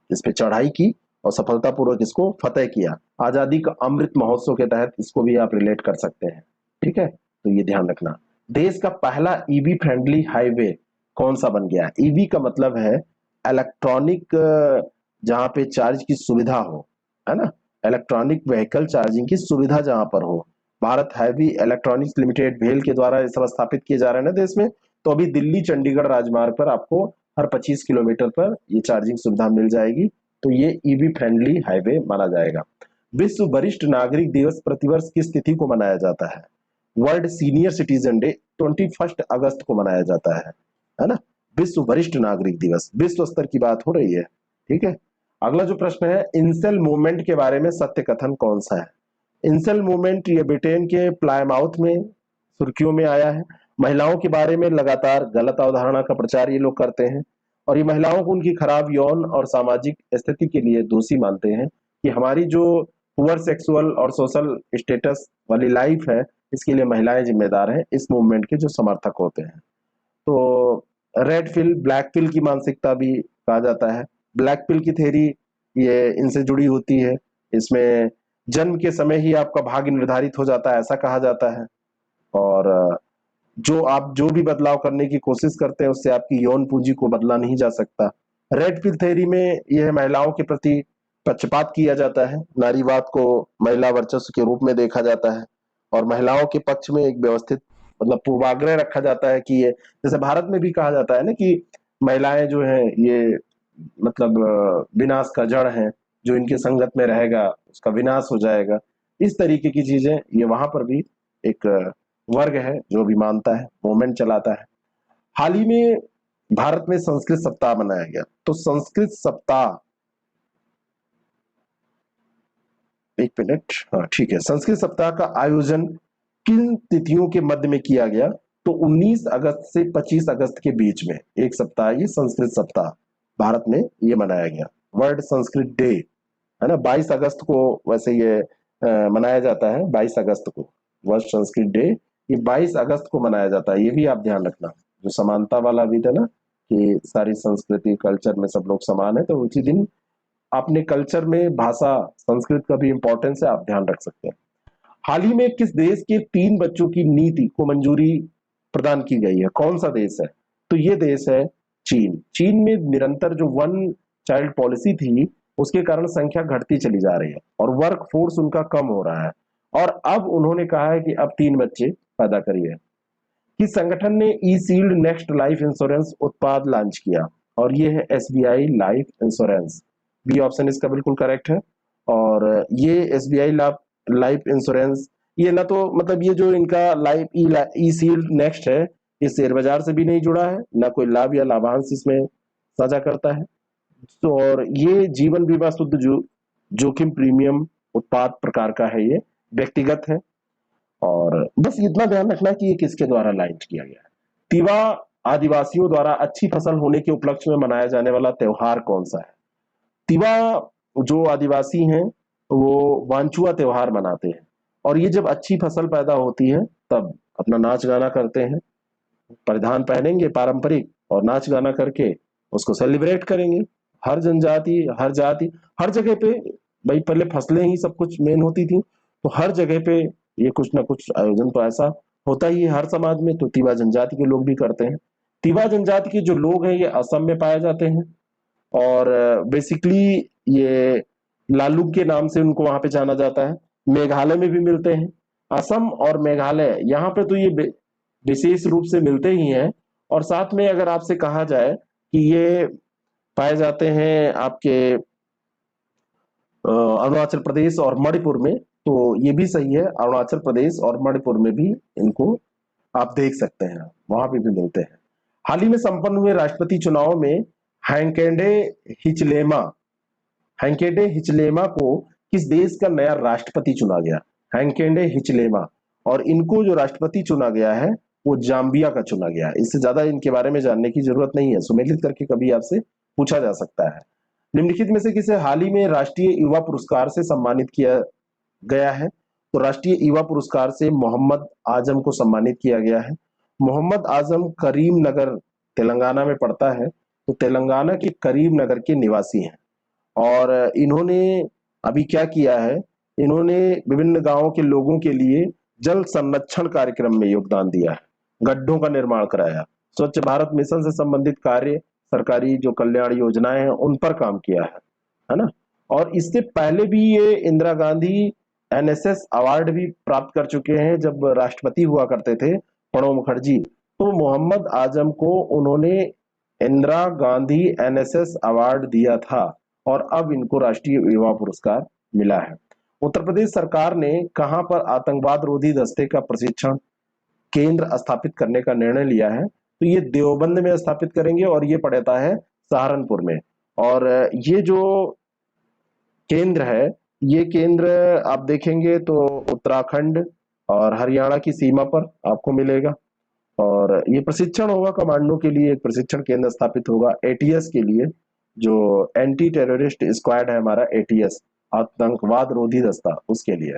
इस पे चढ़ाई की और सफलतापूर्वक इसको फतेह किया। आजादी का अमृत महोत्सव के तहत इसको भी आप रिलेट कर सकते हैं। ठीक है, तो ये ध्यान रखना। देश का पहला ईवी फ्रेंडली हाईवे कौन सा बन गया? ईवी का मतलब है इलेक्ट्रॉनिक, जहां पे चार्ज की सुविधा हो, है ना, इलेक्ट्रॉनिक व्हीकल चार्जिंग की सुविधा जहां पर हो। भारत हैवी इलेक्ट्रॉनिक्स लिमिटेड भेल के द्वारा ये सब स्थापित किए जा रहे हैं ना देश में। तो अभी दिल्ली चंडीगढ़ राजमार्ग पर आपको हर 25 किलोमीटर पर ये चार्जिंग सुविधा मिल जाएगी। तो ये ईवी फ्रेंडली हाईवे माना जाएगा। विश्व वरिष्ठ नागरिक दिवस प्रतिवर्ष किस तिथि को मनाया जाता है? वर्ल्ड सीनियर सिटीजन डे 21 अगस्त को मनाया जाता है ना। विश्व वरिष्ठ नागरिक दिवस, विश्व स्तर की बात हो रही है। ठीक है, अगला जो प्रश्न है, इंसेल मूवमेंट के बारे में सत्य कथन कौन सा है? इंसेल मूवमेंट ये ब्रिटेन के प्लायमाउथ में सुर्खियों में आया है। महिलाओं के बारे में लगातार गलत अवधारणा का प्रचार ये लोग करते हैं, और ये महिलाओं को उनकी खराब यौन और सामाजिक स्थिति के लिए दोषी मानते हैं कि हमारी जो पुअर सेक्सुअल और सोशल स्टेटस वाली लाइफ है, इसके लिए महिलाएं जिम्मेदार हैं, इस मूवमेंट के जो समर्थक होते हैं। तो रेड पिल ब्लैक पिल की मानसिकता भी कहा जाता है। ब्लैक पिल की थ्योरी ये इनसे जुड़ी होती है। इसमें जन्म के समय ही आपका भाग्य निर्धारित हो जाता है, ऐसा कहा जाता है। और जो आप जो भी बदलाव करने की कोशिश करते हैं उससे आपकी यौन पूंजी को बदला नहीं जा सकता। रेड पिल थ्योरी में यह महिलाओं के प्रति पक्षपात किया जाता है, नारीवाद को महिला वर्चस्व के रूप में देखा जाता है, और महिलाओं के पक्ष में एक व्यवस्थित मतलब पूर्वाग्रह रखा जाता है कि ये, जैसे भारत में भी कहा जाता है ना कि महिलाएं जो हैं ये मतलब विनाश का जड़ है, जो इनके संगत में रहेगा उसका विनाश हो जाएगा। इस तरीके की चीजें ये वहां पर भी एक वर्ग है जो भी मानता है, मूवमेंट चलाता है। हाल ही में भारत में संस्कृत सप्ताह मनाया गया। तो संस्कृत सप्ताह, एक मिनट, हाँ ठीक है, संस्कृत सप्ताह का आयोजन किन तिथियों के मध्य में किया गया? तो 19 अगस्त से 25 अगस्त के बीच में एक सप्ताह, ये संस्कृत सप्ताह भारत में ये मनाया गया। वर्ल्ड संस्कृत डे, है ना, 22 अगस्त को वैसे ये मनाया जाता है। 22 अगस्त को वर्ल्ड संस्कृत डे, ये 22 अगस्त को मनाया जाता है। ये भी आप ध्यान रखना, जो समानता वाला भी था ना कि सारी संस्कृति कल्चर में सब लोग समान है, तो उसी दिन अपने कल्चर में भाषा संस्कृत का भी इंपॉर्टेंस है, आप ध्यान रख सकते हैं। हाल ही में किस देश के 3 बच्चों की नीति को मंजूरी प्रदान की गई है? कौन सा देश है? तो ये देश है चीन। चीन में निरंतर जो वन चाइल्ड पॉलिसी थी उसके कारण संख्या घटती चली जा रही है और वर्क फोर्स उनका कम हो रहा है, और अब उन्होंने कहा है कि अब 3 बच्चे पैदा करिए। किस संगठन ने e shield next life insurance उत्पाद लॉन्च किया? और ये है SBI life insurance. B option इसका बिल्कुल करेक्ट है। और ये एसबीआई लाइफ इंश्योरेंस, ये ना तो मतलब ये जो इनका लाइफ ई शील्ड नेक्स्ट है, ये शेयर बाजार से भी नहीं जुड़ा है, ना कोई लाभ या लाभांश इसमें साझा करता है। तो और ये जीवन बीमा शुद्ध जोखिम प्रीमियम उत्पाद प्रकार का है, ये व्यक्तिगत है। और बस इतना ध्यान रखना कि ये किसके द्वारा लॉन्च किया गया है। तिवा आदिवासियों द्वारा अच्छी फसल होने के उपलक्ष्य में मनाया जाने वाला त्योहार कौन सा है? तिवा जो आदिवासी हैं वो वांचुआ त्योहार मनाते हैं, और ये जब अच्छी फसल पैदा होती है तब अपना नाच गाना करते हैं, परिधान पहनेंगे पारंपरिक और नाच गाना करके उसको सेलिब्रेट करेंगे। हर जनजाति, हर जाति, हर जगह पे, भाई पहले फसलें ही सब कुछ मेन होती थी, तो हर जगह पे ये कुछ ना कुछ आयोजन तो ऐसा होता ही है हर समाज में। तो तिवा जनजाति के लोग भी करते हैं। तिवा जनजाति के जो लोग हैं ये असम में पाए जाते हैं, और बेसिकली ये लालुक के नाम से उनको वहां पे जाना जाता है। मेघालय में भी मिलते हैं। असम और मेघालय यहाँ पे तो ये विशेष रूप से मिलते ही हैं। और साथ में अगर आपसे कहा जाए कि ये पाए जाते हैं आपके अरुणाचल प्रदेश और मणिपुर में, तो ये भी सही है। अरुणाचल प्रदेश और मणिपुर में भी इनको आप देख सकते हैं, वहां पे भी मिलते हैं। हाल ही में संपन्न हुए राष्ट्रपति चुनाव में हैंकेडे हिचलेमा हैंकेडे हिचलेमा को किस देश का नया राष्ट्रपति चुना गया? हैंकेडे हिचलेमा, और इनको जो राष्ट्रपति चुना गया है वो जाम्बिया का चुना गया है। इससे ज्यादा इनके बारे में जानने की जरूरत नहीं है, सुमेलित करके कभी आपसे पूछा जा सकता है। निम्नलिखित में से किसे हाल ही में राष्ट्रीय युवा पुरस्कार से सम्मानित किया गया है? तो राष्ट्रीय युवा पुरस्कार से मोहम्मद आजम को सम्मानित किया गया है। मोहम्मद आजम करीम नगर तेलंगाना में पड़ता है, तो तेलंगाना के करीम नगर के निवासी हैं। और इन्होंने अभी क्या किया है, इन्होंने विभिन्न गांवों के लोगों के लिए जल संरक्षण कार्यक्रम में योगदान दिया है, गड्ढों का निर्माण कराया, स्वच्छ भारत मिशन से संबंधित कार्य, सरकारी जो कल्याण योजनाएं हैं उन पर काम किया है ना। और इससे पहले भी ये इंदिरा गांधी एनएसएस अवार्ड भी प्राप्त कर चुके हैं जब राष्ट्रपति हुआ करते थे प्रणब मुखर्जी। तो मोहम्मद आजम को उन्होंने इंदिरा गांधी एनएसएस अवार्ड दिया था, और अब इनको राष्ट्रीय युवा पुरस्कार मिला है। उत्तर प्रदेश सरकार ने कहां पर आतंकवाद रोधी दस्ते का प्रशिक्षण केंद्र स्थापित करने का निर्णय लिया है? तो ये देवबंद में स्थापित करेंगे, और ये पड़ता है सहारनपुर में। और ये जो केंद्र है, ये केंद्र आप देखेंगे तो उत्तराखंड और हरियाणा की सीमा पर आपको मिलेगा। और ये प्रशिक्षण होगा, कमांडो के लिए एक प्रशिक्षण केंद्र स्थापित होगा, एटीएस के लिए, जो एंटी टेररिस्ट स्क्वाड है हमारा एटीएस, आतंकवाद रोधी दस्ता, उसके लिए।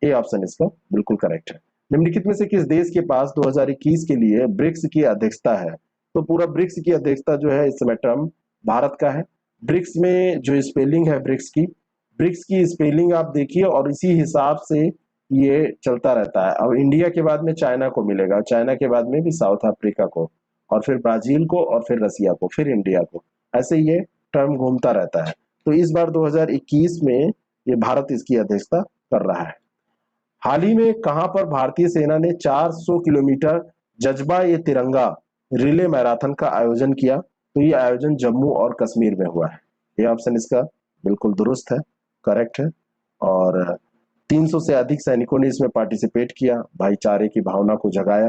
ए ऑप्शन इसका बिल्कुल करेक्ट है। निम्नलिखित में से किस देश के पास 2021 के लिए ब्रिक्स की अध्यक्षता है? तो पूरा ब्रिक्स की अध्यक्षता जो है इस समय टर्म भारत का है। ब्रिक्स में जो स्पेलिंग है ब्रिक्स की स्पेलिंग आप देखिए, और इसी हिसाब से ये चलता रहता है। अब इंडिया के बाद में चाइना को मिलेगा, चाइना के बाद में भी साउथ अफ्रीका को, और फिर ब्राजील को, और फिर रसिया को, फिर इंडिया को, ऐसे ये टर्म घूमता रहता है। तो इस बार 2021 में ये भारत इसकी अध्यक्षता कर रहा है। हाल ही में कहां पर भारतीय सेना ने 400 किलोमीटर जज्बा ये तिरंगा रिले मैराथन का आयोजन किया? तो ये आयोजन जम्मू और कश्मीर में हुआ है। ये ऑप्शन इसका बिल्कुल दुरुस्त है, करेक्ट है। और 300 से अधिक सैनिकों ने इसमें पार्टिसिपेट किया, भाईचारे की भावना को जगाया।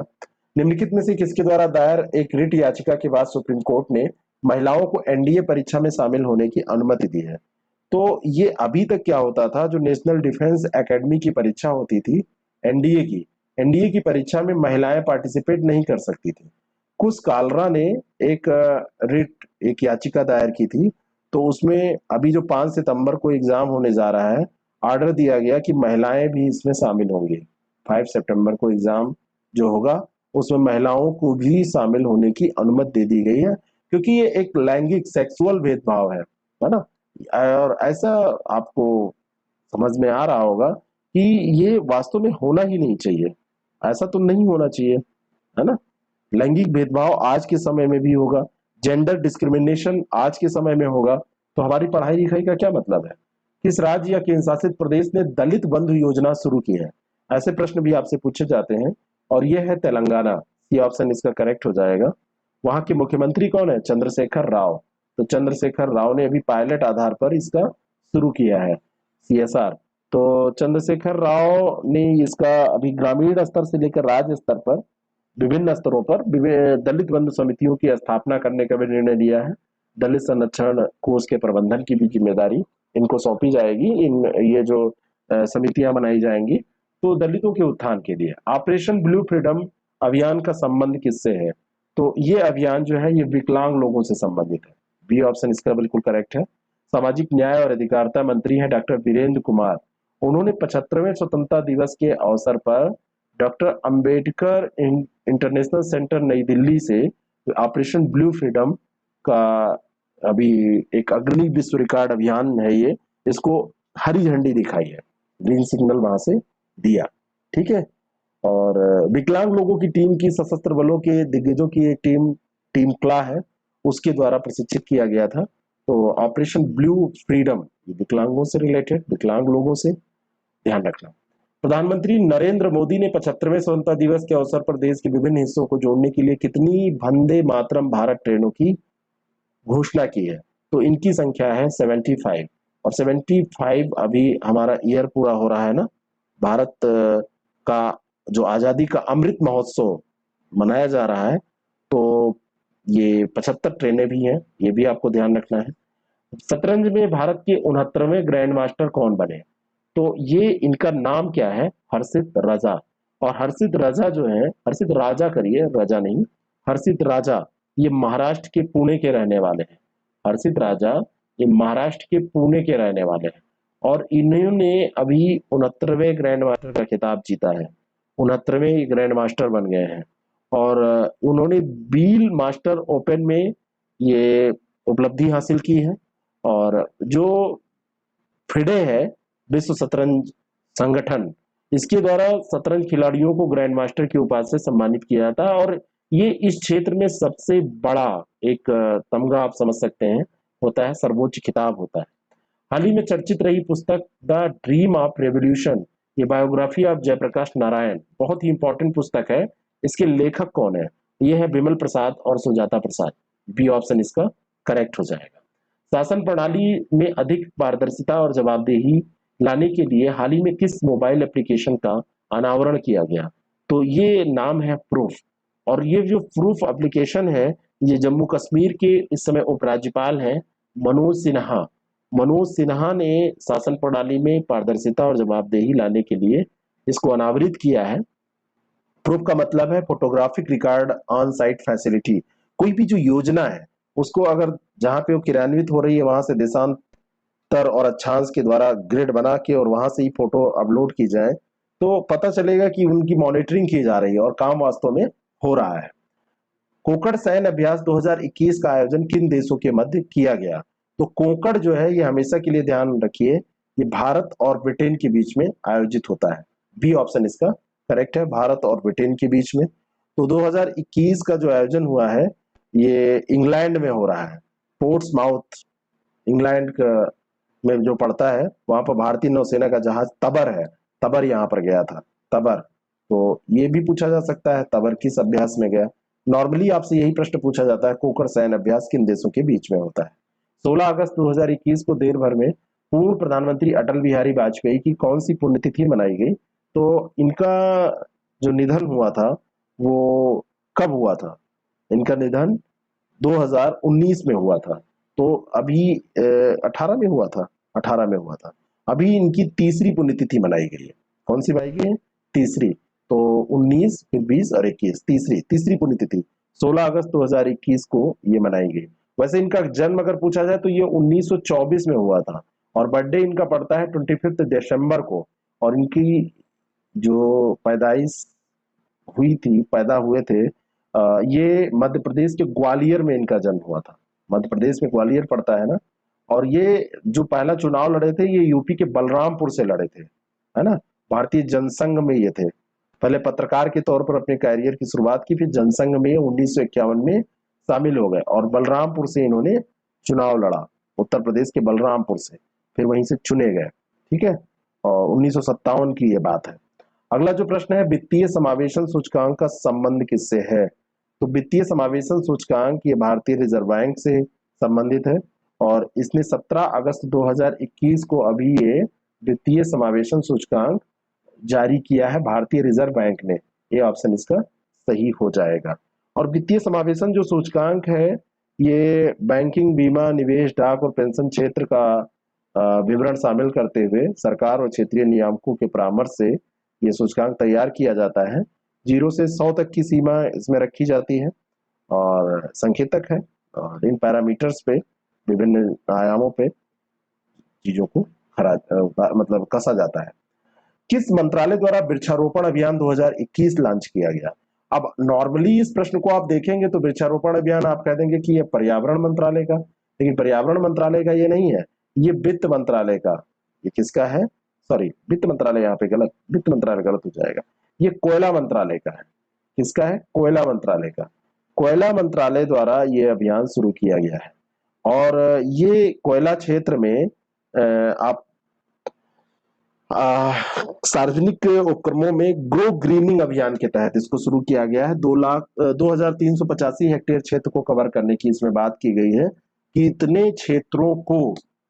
निम्नलिखित में से किसके द्वारा दायर एक रिट याचिका के बाद सुप्रीम कोर्ट ने महिलाओं को एनडीए परीक्षा में शामिल होने की अनुमति दी है? तो ये अभी तक क्या होता था, जो नेशनल डिफेंस एकेडमी की परीक्षा होती थी एनडीए की परीक्षा में महिलाएं पार्टिसिपेट नहीं कर सकती थी। कुछ कालरा ने एक एक याचिका दायर की थी, तो उसमें अभी जो 5 सितंबर को एग्जाम होने जा रहा है, ऑर्डर दिया गया कि महिलाएं भी इसमें शामिल होंगी। 5 सितंबर को एग्जाम जो होगा उसमें महिलाओं को भी शामिल होने की अनुमति दे दी गई है, क्योंकि ये एक लैंगिक सेक्सुअल भेदभाव है ना। और ऐसा आपको समझ में आ रहा होगा कि ये वास्तव में होना ही नहीं चाहिए, ऐसा तो नहीं होना चाहिए, है ना। लैंगिक भेदभाव आज के समय में भी होगा, जेंडर डिस्क्रिमिनेशन आज के समय में होगा, तो हमारी पढ़ाई लिखाई का क्या मतलब है? किस राज्य या केंद्र शासित प्रदेश ने दलित बंधु योजना शुरू की है? ऐसे प्रश्न भी आपसे पूछे जाते हैं, और यह है तेलंगाना। ये ऑप्शन इसका करेक्ट हो जाएगा। वहां के मुख्यमंत्री कौन है? चंद्रशेखर राव। तो चंद्रशेखर राव ने अभी पायलट आधार पर इसका शुरू किया है, सीएसआर। तो चंद्रशेखर राव ने इसका अभी ग्रामीण स्तर से लेकर राज्य स्तर पर विभिन्न स्तरों पर दलित बंधु समितियों की स्थापना करने का भी निर्णय लिया है। दलित संरक्षण कोष के प्रबंधन की भी जिम्मेदारी इनको सौंपी जाएगी। ये जो समितियां बनाई जाएंगी तो दलितों के उत्थान के लिए। ऑपरेशन ब्लू फ्रीडम अभियान का संबंध किससे है? तो ये अभियान जो है ये विकलांग लोगों से संबंधित है। बी ऑप्शन इसका बिल्कुल करेक्ट है। सामाजिक न्याय और अधिकारिता मंत्री हैं डॉक्टर वीरेंद्र कुमार। उन्होंने 75वें स्वतंत्रता दिवस के अवसर पर डॉक्टर अंबेडकर इंटरनेशनल सेंटर नई दिल्ली से ऑपरेशन ब्लू फ्रीडम का अभी एक अग्रणी विश्व रिकॉर्ड अभियान है ये, इसको हरी झंडी दिखाई है, ग्रीन सिग्नल वहां से दिया। ठीक है। और विकलांग लोगों की टीम की सशस्त्र बलों के दिग्गजों की एक टीम क्ला है, उसके द्वारा प्रशिक्षित किया गया था। तो ऑपरेशन ब्लू फ्रीडम विकलांगों से रिलेटेड, विकलांग लोगों से ध्यान रखना। प्रधानमंत्री नरेंद्र मोदी ने 75वें स्वतंत्रता दिवस के अवसर पर देश के विभिन्न हिस्सों को जोड़ने के लिए कितनी वंदे मातरम भारत ट्रेनों की घोषणा की है? तो इनकी संख्या है 75। और 75 अभी हमारा ईयर पूरा हो रहा है ना, भारत का जो आजादी का अमृत महोत्सव मनाया जा रहा है, तो ये 75 ट्रेनें भी हैं, ये भी आपको ध्यान रखना है। शतरंज में भारत के 69वें ग्रैंड मास्टर कौन बने? तो ये इनका नाम क्या है? हर्षित रजा। और हर्षित रजा जो है, हर्षित राजा करिए, रजा नहीं, हर्षित राजा, ये महाराष्ट्र के पुणे के रहने वाले हैं। हर्षित राजा ये महाराष्ट्र के पुणे के रहने वाले हैं और इन्होंने अभी 69वें ग्रैंड मास्टर का खिताब जीता है, 69वें ग्रैंड मास्टर बन गए हैं। और उन्होंने बील मास्टर ओपन में ये उपलब्धि हासिल की है। और जो फिडे है, विश्व शतरंज संगठन, इसके द्वारा शतरंज खिलाड़ियों को ग्रैंड मास्टर की उपाधि से सम्मानित किया जाता है और ये इस क्षेत्र में सबसे बड़ा एक तमगा आप समझ सकते हैं होता है, सर्वोच्च खिताब होता है। हाल ही में चर्चित रही पुस्तक द ड्रीम ऑफ रेवोल्यूशन, ये बायोग्राफी ऑफ जयप्रकाश नारायण, बहुत ही इंपॉर्टेंट पुस्तक है। इसके लेखक कौन है? ये है बिमल प्रसाद और सुजाता प्रसाद। बी ऑप्शन इसका करेक्ट हो जाएगा। शासन प्रणाली में अधिक पारदर्शिता और जवाबदेही लाने के लिए हाल ही में किस मोबाइल एप्लीकेशन का अनावरण किया गया? तो ये नाम है प्रूफ। और ये जो प्रूफ एप्लीकेशन है, ये जम्मू कश्मीर के इस समय उपराज्यपाल हैं मनोज सिन्हा। मनोज सिन्हा ने शासन प्रणाली में पारदर्शिता और जवाबदेही लाने के लिए इसको अनावरित किया है। प्रूफ का मतलब है photographic record on site facility. कोई भी जो योजना है उसको अगर जहां पे वो क्रियान्वित हो रही है वहां से देशांतर और अक्षांश के द्वारा ग्रिड बना के और वहां से ही फोटो अपलोड की जाए तो पता चलेगा कि उनकी मॉनिटरिंग की जा रही है और काम वास्तव में हो रहा है। कोकड़ सैन्य अभ्यास 2021 का आयोजन किन देशों के मध्य किया गया? तो कोकड़ जो है ये हमेशा के लिए ध्यान रखिए, ये भारत और ब्रिटेन के बीच में आयोजित होता है। बी ऑप्शन इसका करेक्ट है, भारत और ब्रिटेन के बीच में। तो 2021 का जो आयोजन हुआ है ये इंग्लैंड में हो रहा है, पोर्ट्समाउथ इंग्लैंड का में जो पड़ता है, वहां पर भारतीय नौसेना का जहाज तबर है, तबर यहाँ पर गया था, तबर। तो ये भी पूछा जा सकता है तबर किस अभ्यास में गया। नॉर्मली आपसे यही प्रश्न पूछा जाता है, कोकड़ सैन्य अभ्यास किन देशों के बीच में होता है। 16 अगस्त 2021 को देर भर में पूर्व प्रधानमंत्री अटल बिहारी वाजपेयी की कौन सी पुण्यतिथि मनाई गई? तो इनका जो निधन हुआ था वो कब हुआ था? इनका निधन 2019 में हुआ था। तो अभी 18 में हुआ था, 18 में हुआ था। अभी इनकी तीसरी पुण्यतिथि मनाई गई है। कौन सी मनाई गई है? तीसरी। तो 19 फिर 20 और 21, तीसरी तीसरी पुण्यतिथि 16 अगस्त 2021 को ये मनाई गई। वैसे इनका जन्म अगर पूछा जाए तो ये 1924 में हुआ था और बर्थडे इनका पड़ता है 25 दिसंबर को। और इनकी जो पैदाइश हुई थी, पैदा हुए थे, ये मध्य प्रदेश के ग्वालियर में इनका जन्म हुआ था। मध्य प्रदेश में ग्वालियर पड़ता है ना। और ये जो पहला चुनाव लड़े थे ये यूपी के बलरामपुर से लड़े थे, है ना। भारतीय जनसंघ में ये थे, पहले पत्रकार के तौर पर अपने कैरियर की शुरुआत की, फिर जनसंघ में 1951 में शामिल हो गए और बलरामपुर से इन्होंने चुनाव लड़ा, उत्तर प्रदेश के बलरामपुर से, फिर वहीं से चुने गए। ठीक है। और 1957 की ये बात है। अगला जो प्रश्न है, वित्तीय समावेशन सूचकांक का संबंध किससे है? तो वित्तीय समावेशन सूचकांक ये भारतीय रिजर्व बैंक से संबंधित है और इसने 17 अगस्त 2021 को अभी ये वित्तीय समावेशन सूचकांक जारी किया है भारतीय रिजर्व बैंक ने। ये ऑप्शन इसका सही हो जाएगा। और वित्तीय समावेशन जो सूचकांक है ये बैंकिंग, बीमा, निवेश, डाक और पेंशन क्षेत्र का विवरण शामिल करते हुए सरकार और क्षेत्रीय नियामकों के परामर्श से ये सूचकांक तैयार किया जाता है। 0 से 100 तक की सीमा इसमें रखी जाती है और संकेतक है और इन पैरामीटर्स पे, विभिन्न आयामों पे चीजों को मतलब कसा जाता है। किस मंत्रालय द्वारा वृक्षारोपण अभियान 2021 लॉन्च किया गया? अब नॉर्मली इस प्रश्न को आप देखेंगे तो वृक्षारोपण अभियान आप कह देंगे कि ये पर्यावरण मंत्रालय का, लेकिन पर्यावरण मंत्रालय का ये नहीं है, ये वित्त मंत्रालय का। ये किसका है? सॉरी, वित्त मंत्रालय यहाँ पे गलत, वित्त मंत्रालय गलत हो जाएगा, ये कोयला मंत्रालय का है। किसका है? कोयला मंत्रालय का। कोयला मंत्रालय द्वारा ये अभियान शुरू किया गया है और ये कोयला क्षेत्र में आप सार्वजनिक उपक्रमों में ग्रो ग्रीनिंग अभियान के तहत इसको शुरू किया गया है। 2,0385 हेक्टेयर क्षेत्र को कवर करने की इसमें बात की गई है कि इतने क्षेत्रों को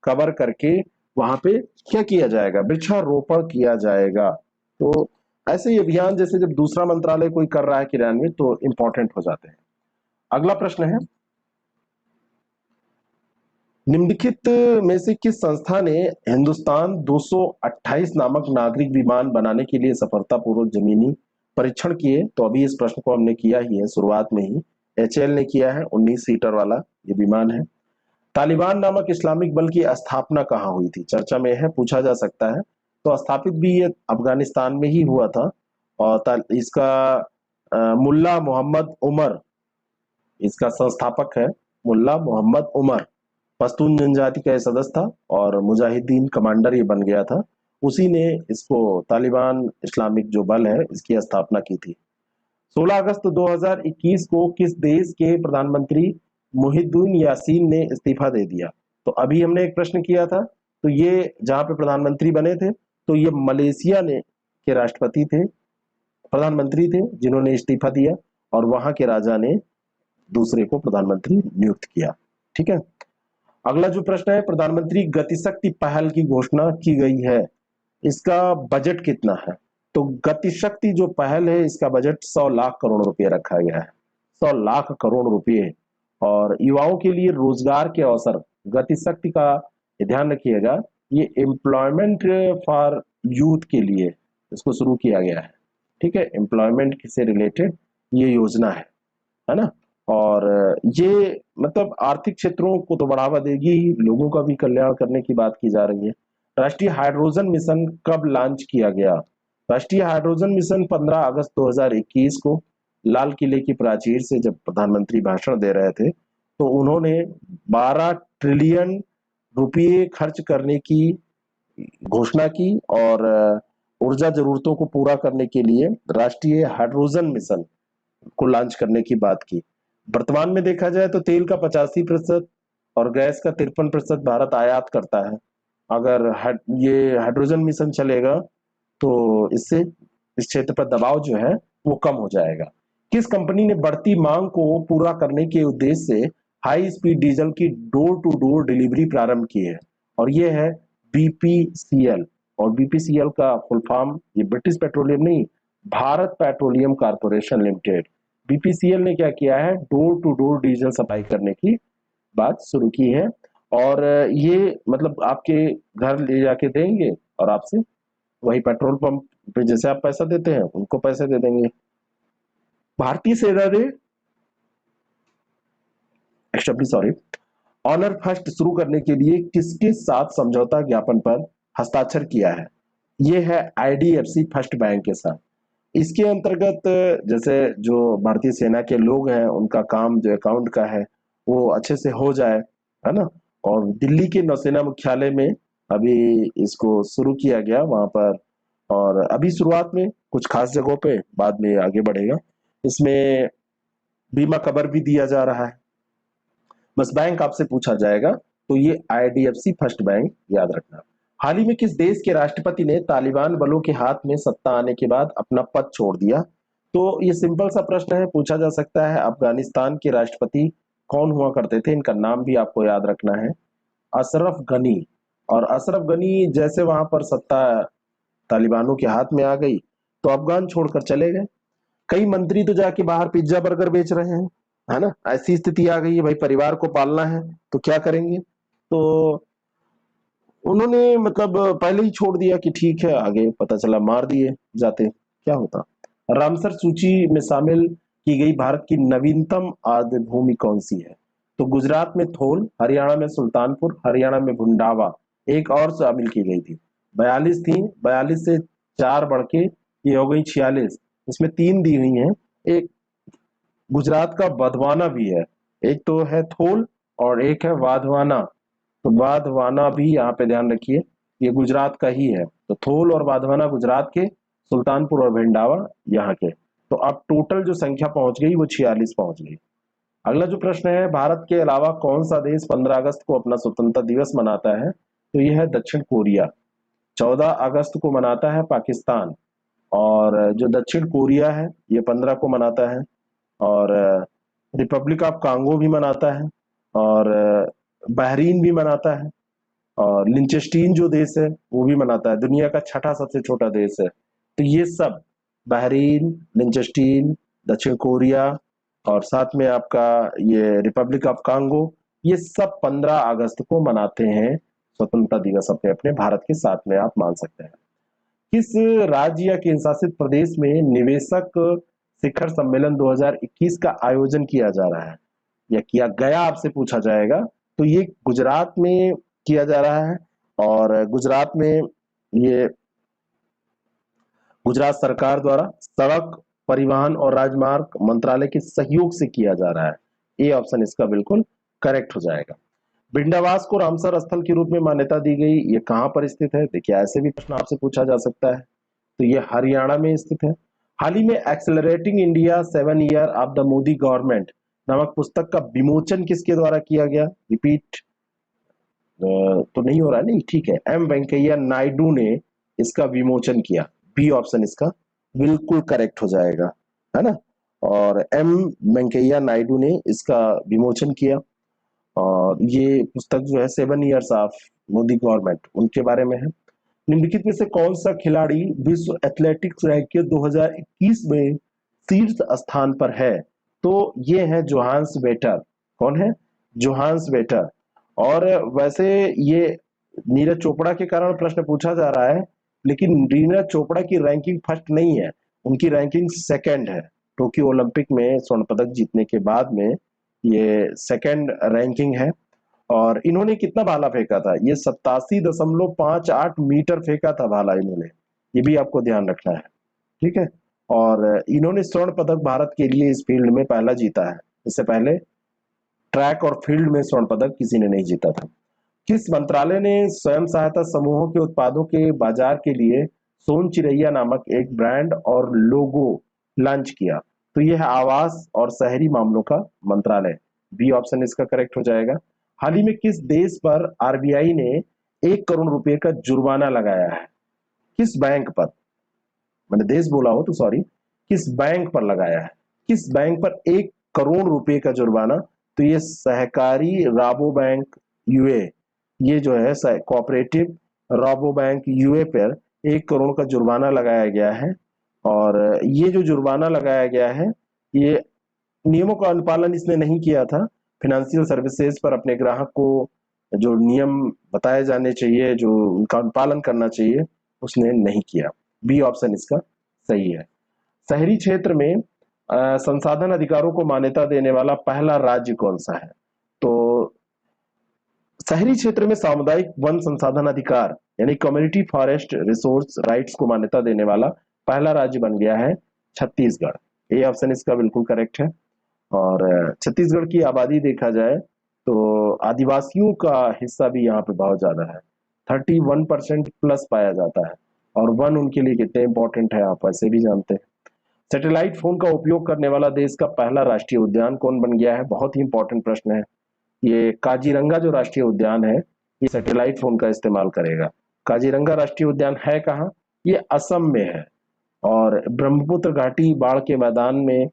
कवर करके वहां पे क्या किया जाएगा? वृक्षारोपण किया जाएगा। तो ऐसे ही अभियान जैसे जब दूसरा मंत्रालय कोई कर रहा है क्रियान्वित तो इंपॉर्टेंट हो जाते हैं। अगला प्रश्न है, निम्नलिखित में से किस संस्था ने हिंदुस्तान 228 नामक नागरिक विमान बनाने के लिए सफलतापूर्वक जमीनी परीक्षण किए? तो अभी इस प्रश्न को हमने किया ही है शुरुआत में ही, HAL ने किया है, 19 सीटर वाला ये विमान है। तालिबान नामक इस्लामिक बल की स्थापना कहाँ हुई थी? चर्चा में है, पूछा जा सकता है। तो स्थापित भी ये अफगानिस्तान में ही हुआ था और इसका मुल्ला मोहम्मद उमर इसका संस्थापक है। मुल्ला मोहम्मद उमर पश्तून जनजाति का सदस्य था और मुजाहिदीन कमांडर ये बन गया था। उसी ने इसको तालिबान इस्लामिक जो बल है इसकी स्थापना की थी। 16 अगस्त 2021 को किस देश के प्रधानमंत्री मुहिद्दीन यासीन ने इस्तीफा दे दिया? तो अभी हमने एक प्रश्न किया था, तो ये जहां पे प्रधानमंत्री बने थे तो ये मलेशिया ने के राष्ट्रपति थे, प्रधानमंत्री थे जिन्होंने इस्तीफा दिया और वहां के राजा ने दूसरे को प्रधानमंत्री नियुक्त किया। ठीक है। अगला जो प्रश्न है, प्रधानमंत्री गतिशक्ति पहल की घोषणा की गई है, इसका बजट कितना है? तो गतिशक्ति जो पहल है इसका बजट 100 लाख करोड़ रुपए रखा गया है, 100 लाख करोड़ रुपए। और युवाओं के लिए रोजगार के अवसर, गतिशक्ति का ध्यान रखिएगा, ये एम्प्लॉयमेंट फॉर यूथ के लिए इसको शुरू किया गया है। ठीक है, एम्प्लॉयमेंट से रिलेटेड ये योजना है ना। और ये मतलब आर्थिक क्षेत्रों को तो बढ़ावा देगी ही, लोगों का भी कल्याण करने की बात की जा रही है। राष्ट्रीय हाइड्रोजन मिशन कब लॉन्च किया गया? राष्ट्रीय हाइड्रोजन मिशन 15 अगस्त 2021 को लाल किले की प्राचीर से जब प्रधानमंत्री भाषण दे रहे थे तो उन्होंने 12 ट्रिलियन रुपये खर्च करने की घोषणा की और ऊर्जा जरूरतों को पूरा करने के लिए राष्ट्रीय हाइड्रोजन मिशन को लॉन्च करने की बात की। वर्तमान में देखा जाए तो तेल का 85% और गैस का 53% भारत आयात करता है। अगर ये हाइड्रोजन मिशन चलेगा तो इससे इस क्षेत्र पर दबाव जो है वो कम हो जाएगा। किस कंपनी ने बढ़ती मांग को पूरा करने के उद्देश्य से हाई स्पीड डीजल की डोर टू डोर डिलीवरी प्रारंभ की है? और ये है BPCL। और BPCL का फुल फॉर्म, ये ब्रिटिश पेट्रोलियम नहीं, Bharat petroleum corporation limited. BPCL ने क्या किया है? Door to door diesel supply करने की बात शुरू की है और ये मतलब आपके घर ले जाके देंगे और आपसे वही पेट्रोल पंप पे जैसे आप पैसा देते हैं उनको पैसे दे देंगे। भारतीय सेना ने सॉरी ऑनर फर्स्ट शुरू करने के लिए किसके साथ समझौता ज्ञापन पर हस्ताक्षर किया है? ये है IDFC फर्स्ट बैंक के साथ। इसके अंतर्गत जैसे जो भारतीय सेना के लोग हैं उनका काम जो अकाउंट का है वो अच्छे से हो जाए, है ना। और दिल्ली के नौसेना मुख्यालय में अभी इसको शुरू किया गया वहां पर, और अभी शुरुआत में कुछ खास जगहों पे, बाद में आगे बढ़ेगा। इसमें बीमा कवर भी दिया जा रहा है। बस बैंक आपसे पूछा जाएगा तो ये IDFC फर्स्ट बैंक याद रखना। हाल ही में किस देश के राष्ट्रपति ने तालिबान बलों के हाथ में सत्ता आने के बाद अपना पद छोड़ दिया? तो ये सिंपल सा प्रश्न है, पूछा जा सकता है। अफगानिस्तान के राष्ट्रपति कौन हुआ करते थे? इनका नाम भी आपको याद रखना है, अशरफ गनी। और अशरफ गनी जैसे वहां पर सत्ता तालिबानों के हाथ में आ गई तो अफगान छोड़कर चले गए। कई मंत्री तो जाके बाहर पिज्जा बर्गर बेच रहे हैं, है ना। ऐसी स्थिति आ गई है, भाई परिवार को पालना है तो क्या करेंगे, तो उन्होंने मतलब पहले ही छोड़ दिया कि ठीक है, आगे पता चला मार दिए जाते क्या होता। रामसर सूची में शामिल की गई भारत की नवीनतम आर्द्र भूमि कौन सी है? तो गुजरात में थोल, हरियाणा में सुल्तानपुर, हरियाणा में भुंडावा एक और शामिल की गई थी। 42 थी, 42 से 4 बढ़ के ये हो गई 46। इसमें 3 दी हुई हैं। एक गुजरात का बधवाना भी है, एक तो है थोल और एक है वाधवाना। तो वाधवाना भी यहाँ पे ध्यान रखिए, ये गुजरात का ही है। तो थोल और वाधवाना गुजरात के, सुल्तानपुर और भिंडावा यहाँ के। तो अब टोटल जो संख्या पहुंच गई वो 46 पहुंच गई। अगला जो प्रश्न है, भारत के अलावा कौन सा देश 15 अगस्त को अपना स्वतंत्रता दिवस मनाता है? तो यह है दक्षिण कोरिया। 14 अगस्त को मनाता है पाकिस्तान। और जो दक्षिण कोरिया है ये 15 को मनाता है। और रिपब्लिक ऑफ कांगो भी मनाता है। और बहरीन भी मनाता है। और लिंचेस्टीन जो देश है वो भी मनाता है, दुनिया का छठा सबसे छोटा देश है। तो ये सब, बहरीन, लिंचेस्टीन, दक्षिण कोरिया और साथ में आपका ये रिपब्लिक ऑफ कांगो, ये सब 15 अगस्त को मनाते हैं स्वतंत्रता दिवस अपने अपने भारत के साथ में, आप मान सकते हैं। किस राज्य या केंद्र शासित प्रदेश में निवेशक शिखर सम्मेलन 2021 का आयोजन किया जा रहा है या किया गया, आपसे पूछा जाएगा। तो ये गुजरात में किया जा रहा है। और गुजरात में ये गुजरात सरकार द्वारा सड़क परिवहन और राजमार्ग मंत्रालय के सहयोग से किया जा रहा है। ए ऑप्शन इसका बिल्कुल करेक्ट हो जाएगा। विंध्यावास को रामसर स्थल के रूप में मान्यता दी गई, ये कहां पर स्थित है? देखिए ऐसे भी प्रश्न आपसे पूछा जा सकता है। तो ये हरियाणा में स्थित है। हाल ही में accelerating India 7 year of the Modi government नामक पुस्तक का विमोचन किसके द्वारा किया गया? रिपीट तो नहीं हो रहा है, नहीं ठीक है, एम वेंकैया नायडू ने इसका विमोचन किया। बी ऑप्शन इसका बिल्कुल करेक्ट हो जाएगा, है ना। और एम वेंकैया नायडू ने इसका विमोचन किया। और ये पुस्तक जो है 7 ईयर्स ऑफ मोदी गवर्नमेंट, उनके बारे में है। निम्नलिखित में से कौन सा खिलाड़ी विश्व एथलेटिक्स रैंकिंग 2021 में शीर्ष स्थान पर है? तो ये है जोहान्स वेटर। कौन है? Johannes Vetter. और वैसे ये नीरज चोपड़ा के कारण प्रश्न पूछा जा रहा है, लेकिन नीरज चोपड़ा की रैंकिंग फर्स्ट नहीं है, उनकी रैंकिंग सेकंड है। टोक्यो ओलंपिक में स्वर्ण पदक जीतने के बाद में ये सेकंड रैंकिंग है। और इन्होंने कितना भाला फेंका था? ये 87.58 मीटर फेंका था भाला इन्होंने, ये भी आपको ध्यान रखना है, ठीक है। और इन्होंने स्वर्ण पदक भारत के लिए इस फील्ड में पहला जीता है। इससे पहले ट्रैक और फील्ड में स्वर्ण पदक किसी ने नहीं जीता था। किस मंत्रालय ने स्वयं सहायता समूहों के उत्पादों के बाजार के लिए सोन चिरैया नामक एक ब्रांड और लोगो लॉन्च किया? तो यह है आवास और शहरी मामलों का मंत्रालय। बी ऑप्शन इसका करेक्ट हो जाएगा। हाल ही में किस देश पर आरबीआई ने 1 करोड़ रुपए का जुर्माना लगाया है? किस बैंक पर? मैंने देश बोला हो तो सॉरी, किस बैंक पर लगाया है? किस बैंक पर 1 करोड़ रुपए का जुर्माना? तो ये सहकारी राबो बैंक यूए, ये जो है कोऑपरेटिव राबो बैंक यूए पर 1 करोड़ का जुर्माना लगाया गया है। और ये जो जुर्माना लगाया गया है, ये नियमों का अनुपालन इसने नहीं किया था। फिनेंशियल सर्विसेज पर अपने ग्राहक को जो नियम बताए जाने चाहिए, जो उनका अनुपालन करना चाहिए, उसने नहीं किया। बी ऑप्शन इसका सही है। शहरी क्षेत्र में संसाधन अधिकारों को मान्यता देने वाला पहला राज्य कौन सा है? तो शहरी क्षेत्र में सामुदायिक वन संसाधन अधिकार यानी कम्युनिटी फॉरेस्ट रिसोर्स राइट्स को मान्यता देने वाला पहला राज्य बन गया है छत्तीसगढ़। ए ऑप्शन इसका बिल्कुल करेक्ट है। और छत्तीसगढ़ की आबादी देखा जाए तो आदिवासियों का हिस्सा भी यहाँ पे बहुत ज्यादा है, 31% प्लस पाया जाता है। और वन उनके लिए कितने इंपॉर्टेंट है आप वैसे भी जानते हैं। सैटेलाइट फोन का उपयोग करने वाला देश का पहला राष्ट्रीय उद्यान कौन बन गया है? बहुत ही इंपॉर्टेंट प्रश्न है। ये काजीरंगा जो राष्ट्रीय उद्यान है, ये सैटेलाइट फोन का इस्तेमाल करेगा। काजीरंगा राष्ट्रीय उद्यान है कहाँ? ये असम में है। और ब्रह्मपुत्र घाटी बाढ़ के मैदान में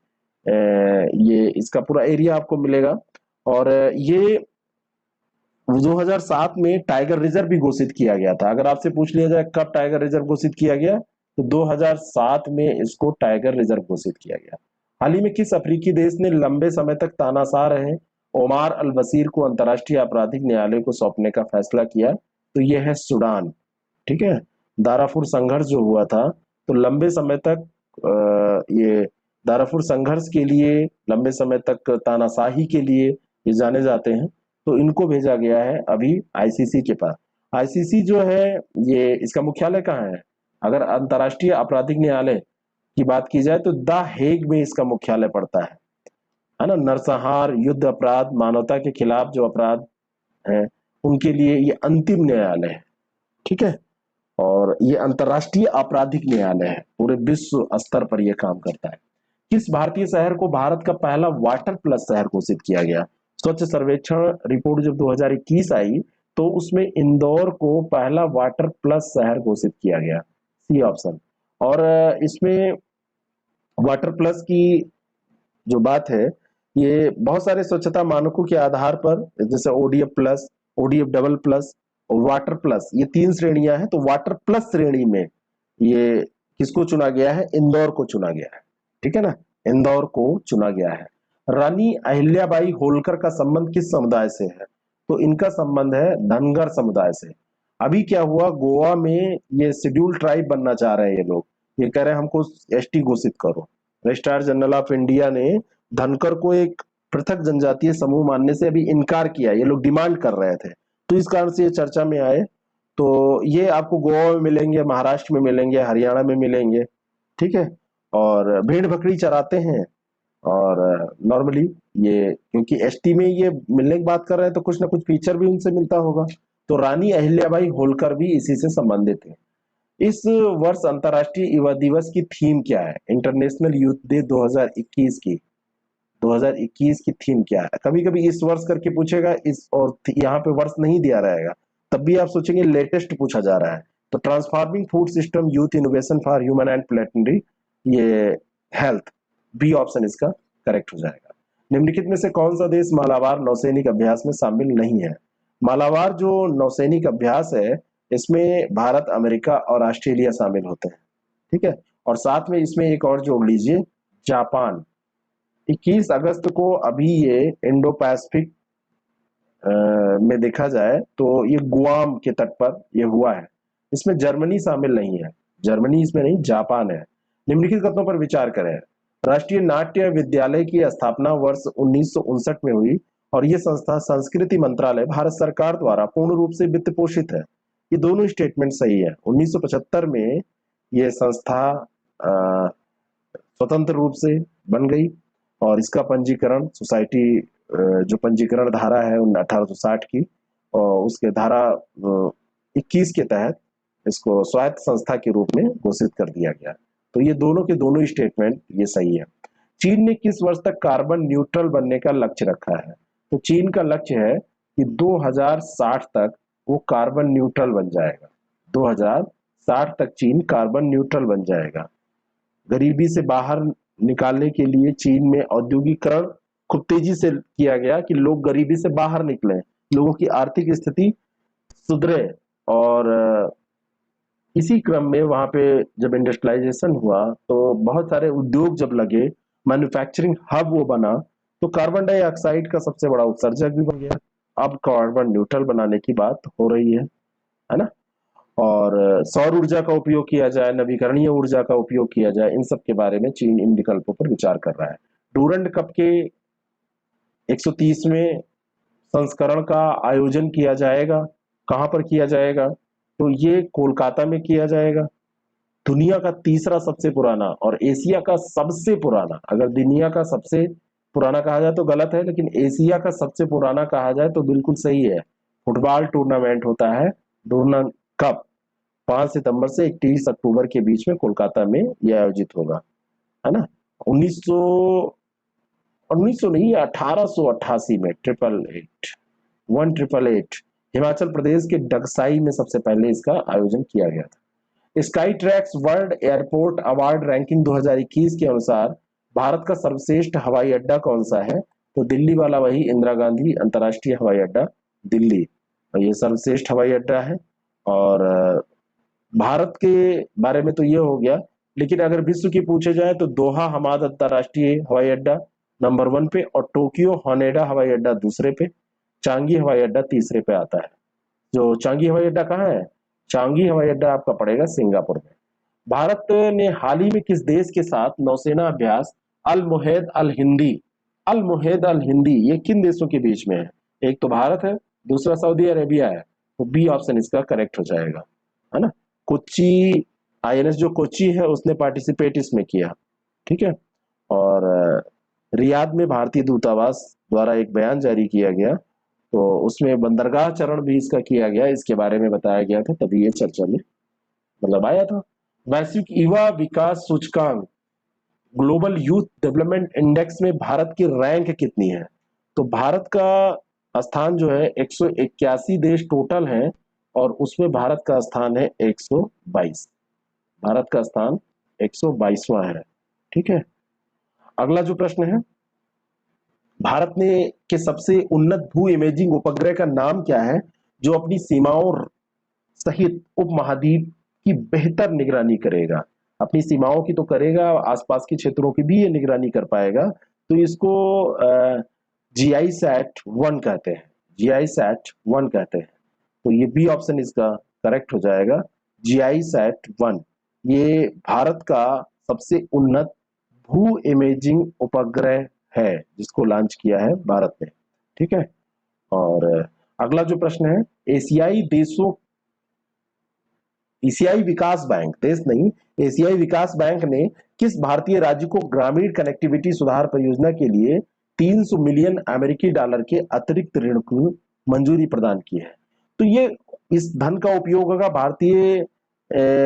ये इसका पूरा एरिया आपको मिलेगा। और ये 2007 में टाइगर रिजर्व भी घोषित किया गया था। अगर आपसे पूछ लिया जाए कब टाइगर रिजर्व घोषित किया गया, तो 2007 में इसको टाइगर रिजर्व घोषित किया गया। हाल ही में किस अफ्रीकी देश ने लंबे समय तक तानाशाह रहे ओमार अल बशीर को अंतर्राष्ट्रीय आपराधिक न्यायालय को सौंपने का फैसला किया? तो यह है सूडान, ठीक है। दाराफुर संघर्ष जो हुआ था, तो लंबे समय तक ये दाराफुर संघर्ष के लिए, लंबे समय तक तानाशाही के लिए ये जाने जाते हैं। तो इनको भेजा गया है अभी आईसीसी के पास। आईसीसी जो है, ये इसका मुख्यालय कहाँ है? अगर अंतर्राष्ट्रीय आपराधिक न्यायालय की बात की जाए तो द हेग में इसका मुख्यालय पड़ता है ना। नरसंहार, युद्ध अपराध, मानवता के खिलाफ जो अपराध हैं उनके लिए ये अंतिम न्यायालय है, ठीक है। और ये अंतर्राष्ट्रीय आपराधिक न्यायालय है, पूरे विश्व स्तर पर यह काम करता है। किस भारतीय शहर को भारत का पहला वाटर प्लस शहर घोषित किया गया? स्वच्छ सर्वेक्षण रिपोर्ट जब 2021 आई तो उसमें इंदौर को पहला वाटर प्लस शहर घोषित किया गया, सी ऑप्शन। और इसमें वाटर प्लस की जो बात है, ये बहुत सारे स्वच्छता मानकों के आधार पर, जैसे ODF plus, ODF double plus और वाटर प्लस, ये 3 श्रेणियां हैं। तो वाटर प्लस श्रेणी में ये किसको चुना गया है? इंदौर को चुना गया है, ठीक है ना। इंदौर को चुना गया है। रानी अहिल्याबाई होलकर का संबंध किस समुदाय से है? तो इनका संबंध है धनगर समुदाय से। अभी क्या हुआ, गोवा में ये शेड्यूल ट्राइब बनना चाह रहे हैं ये लोग, ये कह रहे हैं हमको एसटी घोषित करो। रजिस्ट्रार जनरल ऑफ इंडिया ने धनकर को एक पृथक जनजातीय समूह मानने से अभी इनकार किया, ये लोग डिमांड कर रहे थे, तो इस कारण से ये चर्चा में आए। तो ये आपको गोवा में मिलेंगे, महाराष्ट्र में मिलेंगे, हरियाणा में मिलेंगे, ठीक है। और भेड़ बकरी चराते हैं। और नॉर्मली ये क्योंकि एसटी में ये मिलने की बात कर रहे हैं तो कुछ ना कुछ फीचर भी उनसे मिलता होगा। तो रानी अहिल्याबाई होलकर भी इसी से संबंधित है। इस वर्ष अंतर्राष्ट्रीय युवा दिवस की थीम क्या है? इंटरनेशनल यूथ डे 2021 की, 2021 की थीम क्या है? कभी कभी इस वर्ष करके पूछेगा, इस और यहाँ पे वर्ष नहीं दिया रहेगा, तब भी आप सोचेंगे लेटेस्ट पूछा जा रहा है। तो transforming food system youth innovation for human and planetary ये हेल्थ, बी ऑप्शन इसका करेक्ट हो जाएगा। निम्नलिखित में से कौन सा देश मालाबार नौसैनिक अभ्यास में शामिल नहीं है? मालाबार जो नौसैनिक अभ्यास है इसमें भारत, अमेरिका और ऑस्ट्रेलिया शामिल होते हैं, ठीक है। और साथ में इसमें एक और जोड़ लीजिए, जापान। 21 अगस्त को अभी ये इंडो पैसिफिक में देखा जाए तो ये गुआम के तट पर ये हुआ है। इसमें जर्मनी शामिल नहीं है, जर्मनी इसमें नहीं, जापान है। निम्नलिखित कथनों पर विचार करें। राष्ट्रीय नाट्य विद्यालय की स्थापना वर्ष 1959 में हुई और ये संस्था संस्कृति मंत्रालय, भारत सरकार द्वारा पूर्ण रूप से वित्त पोषित है। ये दोनों स्टेटमेंट सही है। 1975 में ये संस्था स्वतंत्र रूप से बन गई और इसका पंजीकरण सोसाइटी, जो पंजीकरण धारा है 1860 की, और उसके धारा 21 के तहत इसको स्वायत्त संस्था के रूप में घोषित कर दिया गया। तो ये दोनों के दोनों स्टेटमेंट ये सही है। चीन ने किस वर्ष तक कार्बन न्यूट्रल बनने का लक्ष्य रखा है? तो चीन का लक्ष्य है कि 2060 तक वो कार्बन न्यूट्रल बन जाएगा। 2060 तक चीन कार्बन न्यूट्रल बन जाएगा। गरीबी से बाहर निकालने के लिए चीन में औद्योगिकरण खूब तेजी से किया गया कि लोग गरीबी से बाहर निकले, लोगों की आर्थिक स्थिति सुधरे। और इसी क्रम में वहां पे जब इंडस्ट्रियलाइजेशन हुआ तो बहुत सारे उद्योग जब लगे, मैन्युफैक्चरिंग हब वो बना, तो कार्बन डाइऑक्साइड का सबसे बड़ा उत्सर्जक भी बन गया। अब कार्बन न्यूट्रल बनाने की बात हो रही है ना। और सौर ऊर्जा का उपयोग किया जाए, नवीकरणीय ऊर्जा का उपयोग किया जाए, इन सब के बारे में चीन इन विकल्पों पर विचार कर रहा है। डूरंड कप के 130वें संस्करण का आयोजन किया जाएगा, कहां पर किया जाएगा? तो ये कोलकाता में किया जाएगा। दुनिया का तीसरा सबसे पुराना और एशिया का सबसे पुराना, अगर दुनिया का सबसे पुराना कहा जाए तो गलत है, लेकिन एशिया का सबसे पुराना कहा जाए तो बिल्कुल सही है। फुटबॉल टूर्नामेंट होता है डूरंड कप, 5 सितंबर से 31 अक्टूबर के बीच में कोलकाता में यह आयोजित होगा, है ना। 1900 नहीं, 1888 में 1888 हिमाचल प्रदेश के डगसाई में सबसे पहले इसका आयोजन किया गया था। Sky tracks world airport award ranking 2021 के अनुसार भारत का सर्वश्रेष्ठ हवाई अड्डा कौन सा है? तो दिल्ली वाला वही इंदिरा गांधी अंतर्राष्ट्रीय हवाई अड्डा दिल्ली, ये सर्वश्रेष्ठ हवाई अड्डा है। और भारत के बारे में तो ये हो गया, लेकिन अगर विश्व की पूछे जाए तो दोहा हमाद अंतर्राष्ट्रीय हवाई अड्डा नंबर 1 पे और टोक्यो होनेडा हवाई अड्डा दूसरे पे, चांगी हवाई अड्डा तीसरे पे आता है। जो चांगी हवाई अड्डा कहाँ है? चांगी हवाई अड्डा आपका पड़ेगा सिंगापुर में। भारत ने हाल ही में किस देश के साथ नौसेना अभ्यास अल मुहेद अल हिंदी ये किन देशों के बीच में है? एक तो भारत है, दूसरा सऊदी अरेबिया है, तो बी ऑप्शन इसका करेक्ट हो जाएगा, है ना। कोच्चि आईएनएस जो कोच्चि है उसने पार्टिसिपेट इसमें किया, ठीक है। और रियाद में भारतीय दूतावास द्वारा एक बयान जारी किया गया, तो उसमें बंदरगाह चरण भी इसका किया गया, इसके बारे में बताया गया था, तभी ये चर्चा में मतलब आया था। वैश्विक युवा विकास सूचकांक ग्लोबल यूथ डेवलपमेंट इंडेक्स में भारत की रैंक कितनी है? तो भारत का स्थान जो है 181 देश टोटल है, और उसमें भारत का स्थान है 122। भारत का स्थान 122वां है, ठीक है। अगला जो प्रश्न है, भारत ने के सबसे उन्नत भू इमेजिंग उपग्रह का नाम क्या है, जो अपनी सीमाओं सहित उपमहाद्वीप की बेहतर निगरानी करेगा? अपनी सीमाओं की तो करेगा, आसपास के क्षेत्रों की भी ये निगरानी कर पाएगा। तो इसको जीआई सैट 1 कहते हैं, जीआई सैट 1 कहते हैं। तो ये बी ऑप्शन इसका करेक्ट हो जाएगा, जीआई सैट 1। ये भारत का सबसे उन्नत भू इमेजिंग उपग्रह है, जिसको लॉन्च किया है भारत ने, ठीक है। और अगला जो प्रश्न है, एशियाई देशों एशियाई विकास बैंक, देश नहीं, एशियाई विकास बैंक ने किस भारतीय राज्य को ग्रामीण कनेक्टिविटी सुधार परियोजना के लिए 300 मिलियन अमेरिकी डॉलर के अतिरिक्त ऋण को मंजूरी प्रदान की है? तो ये इस धन का उपयोग होगा भारतीय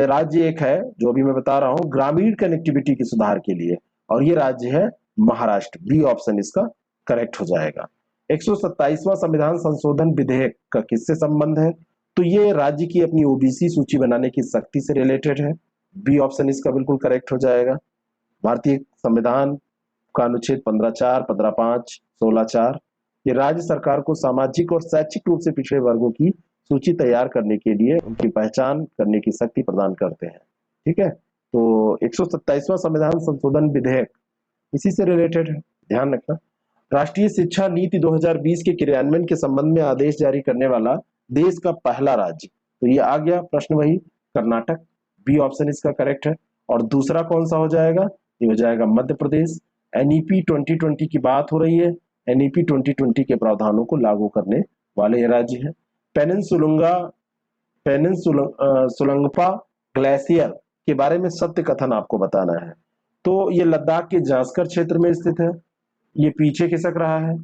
राज्य एक है जो अभी मैं बता रहा हूं ग्रामीण कनेक्टिविटी के सुधार के लिए, और ये राज्य है महाराष्ट्र। बी ऑप्शन इसका करेक्ट हो जाएगा। 127वां संविधान संशोधन विधेयक का किससे संबंध है? तो ये राज्य की अपनी ओबीसी सूची बनाने की शक्ति से रिलेटेड है। बी ऑप्शन इसका बिल्कुल करेक्ट हो जाएगा। भारतीय संविधान का अनुच्छेद 15(4), 15(5), 16(4) ये राज्य सरकार को सामाजिक और शैक्षिक रूप से पिछड़े वर्गों की सूची तैयार करने के लिए उनकी पहचान करने की शक्ति प्रदान करते हैं, ठीक है। तो 127वां संविधान संशोधन विधेयक इसी से रिलेटेड है, ध्यान रखना। राष्ट्रीय शिक्षा नीति 2020 के क्रियान्वयन के संबंध में आदेश जारी करने वाला देश का पहला राज्य, तो ये आ गया प्रश्न वही, कर्नाटक। बी ऑप्शन इसका करेक्ट है। और दूसरा कौन सा हो जाएगा? ये हो जाएगा मध्य प्रदेश। एनईपी 2020 की बात हो रही है, एनईपी 2020 के प्रावधानों को लागू करने वाले राज्य है। सुलंगपा ग्लेशियर के बारे में सत्य कथन आपको बताना है। तो ये लद्दाख के जास्कर क्षेत्र में स्थित है, ये पीछे खिसक रहा है,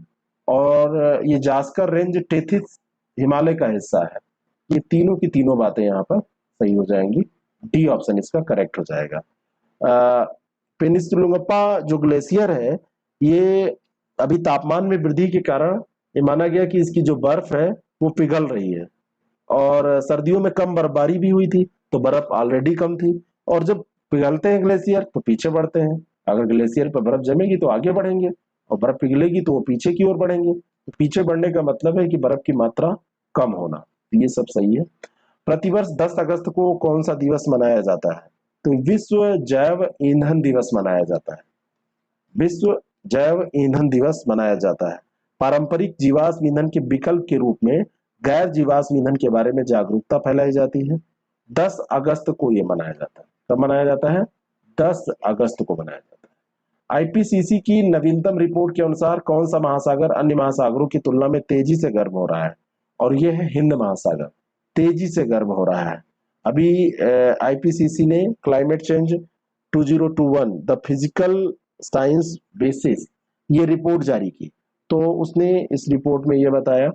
और ये जास्कर रेंज टेथिस हिमालय का हिस्सा है। ये तीनों की तीनों बातें यहाँ पर सही हो जाएंगी, डी ऑप्शन इसका करेक्ट हो जाएगा। पेनिसुलंगपा जो ग्लेशियर है, ये अभी तापमान में वृद्धि के कारण ये माना गया कि इसकी जो बर्फ है वो पिघल रही है, और सर्दियों में कम बर्फबारी भी हुई थी, तो बर्फ ऑलरेडी कम थी, और जब पिघलते हैं ग्लेशियर तो पीछे बढ़ते हैं। अगर ग्लेशियर पर बर्फ जमेगी तो आगे बढ़ेंगे, और बर्फ पिघलेगी तो वो पीछे की ओर बढ़ेंगे। तो पीछे बढ़ने का मतलब है कि बर्फ की मात्रा कम होना, तो ये सब सही है। प्रतिवर्ष 10 अगस्त को कौन सा दिवस मनाया जाता है? तो विश्व जैव ईंधन दिवस मनाया जाता है, विश्व जैव ईंधन दिवस मनाया जाता है। पारंपरिक जीवाश्म ईंधन के विकल्प के रूप में गैर जीवाश्म ईंधन के बारे में जागरूकता फैलाई जाती है। 10 अगस्त को ये मनाया जाता है। कब मनाया जाता है? 10 अगस्त को मनाया जाता है। आईपीसीसी की नवीनतम रिपोर्ट के अनुसार कौन सा महासागर अन्य महासागरों की तुलना में तेजी से गर्म हो रहा है? और यह है हिंद महासागर, तेजी से गर्म हो रहा है। अभी आईपीसीसी ने climate change 2021 the physical science basis ये रिपोर्ट जारी की, तो उसने इस रिपोर्ट में ये बताया,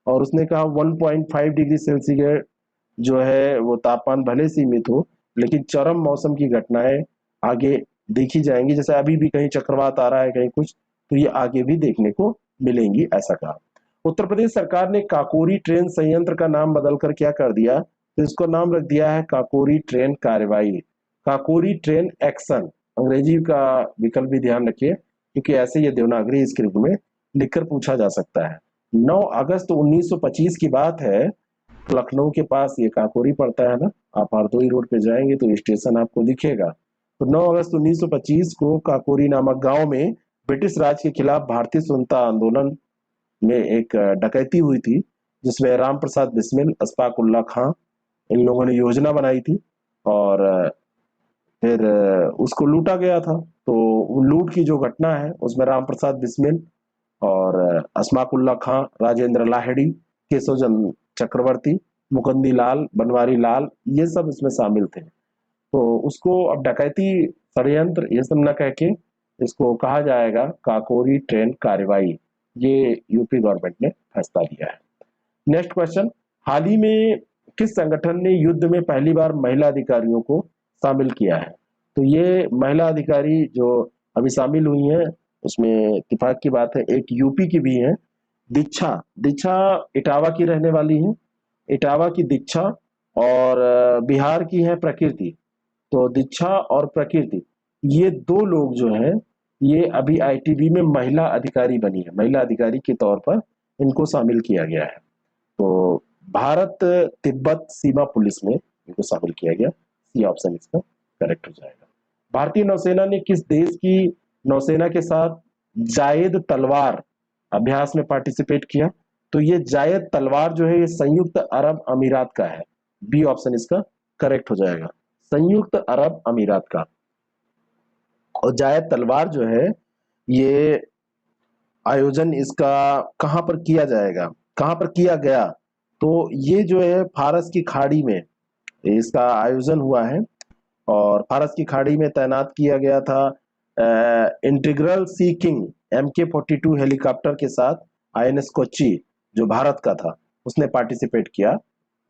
और उसने कहा 1.5 डिग्री सेल्सियस जो है वो तापमान भले सीमित हो, लेकिन चरम मौसम की घटनाएं आगे देखी जाएंगी। जैसे अभी भी कहीं चक्रवात आ रहा है, कहीं कुछ, तो ये आगे भी देखने को मिलेंगी, ऐसा कहा। उत्तर प्रदेश सरकार ने काकोरी ट्रेन संयंत्र का नाम बदलकर क्या कर दिया? तो इसको नाम रख दिया है काकोरी ट्रेन कार्रवाई, काकोरी ट्रेन एक्शन। अंग्रेजी का विकल्प भी ध्यान रखिए, क्योंकि ऐसे ये देवनागरी स्क्रिप्ट में लिखकर पूछा जा सकता है। 9 अगस्त 1925 की बात है, लखनऊ के पास ये काकोरी पड़ता है ना, आप हरदोई रोड पे जाएंगे तो स्टेशन आपको दिखेगा। तो 9 अगस्त 1925 को काकोरी नामक गांव में ब्रिटिश राज के खिलाफ भारतीय स्वतंत्रता आंदोलन में एक डकैती हुई थी, जिसमें राम प्रसाद बिस्मिल, अशफाक उल्लाह खां, इन लोगों ने योजना बनाई थी, और फिर उसको लूटा गया था। तो लूट की जो घटना है उसमें राम प्रसाद बिस्मिल और अशफाक उल्लाह खां, राजेंद्र लाहिड़ी, केशवचंद चक्रवर्ती, मुकुंदी लाल, बनवारी लाल, ये सब इसमें शामिल थे। तो उसको अब डकैती षड्यंत्र ये सब न कह के इसको कहा जाएगा काकोरी ट्रेन कार्रवाई। ये यूपी गवर्नमेंट ने फैसला लिया है। नेक्स्ट क्वेश्चन, हाल ही में किस संगठन ने युद्ध में पहली बार महिला अधिकारियों को शामिल किया है? तो ये महिला अधिकारी जो अभी शामिल हुई हैं उसमें इत्तेफाक की बात है, एक यूपी की भी है, दीक्षा। दीक्षा इटावा की रहने वाली है, इटावा की दीक्षा, और बिहार की है प्रकृति। तो दीक्षा और प्रकृति, ये दो लोग जो हैं ये अभी आईटीबी में महिला अधिकारी बनी है, महिला अधिकारी के तौर पर इनको शामिल किया गया है। तो भारत तिब्बत सीमा पुलिस में इनको शामिल किया गया। सी ऑप्शन इसका करेक्ट हो जाएगा। भारतीय नौसेना ने किस देश की नौसेना के साथ जायद तलवार अभ्यास में पार्टिसिपेट किया? तो ये जायद तलवार जो है ये संयुक्त अरब अमीरात का है। बी ऑप्शन इसका करेक्ट हो जाएगा, संयुक्त अरब अमीरात का। और जायद तलवार जो है ये आयोजन इसका कहां पर किया जाएगा, कहां पर किया गया? तो ये जो है फारस की खाड़ी में इसका आयोजन हुआ है, और फारस की खाड़ी में तैनात किया गया था इंटीग्रल सी किंग MK-42 हेलीकॉप्टर के साथ INS कोच्चि जो भारत का था उसने पार्टिसिपेट किया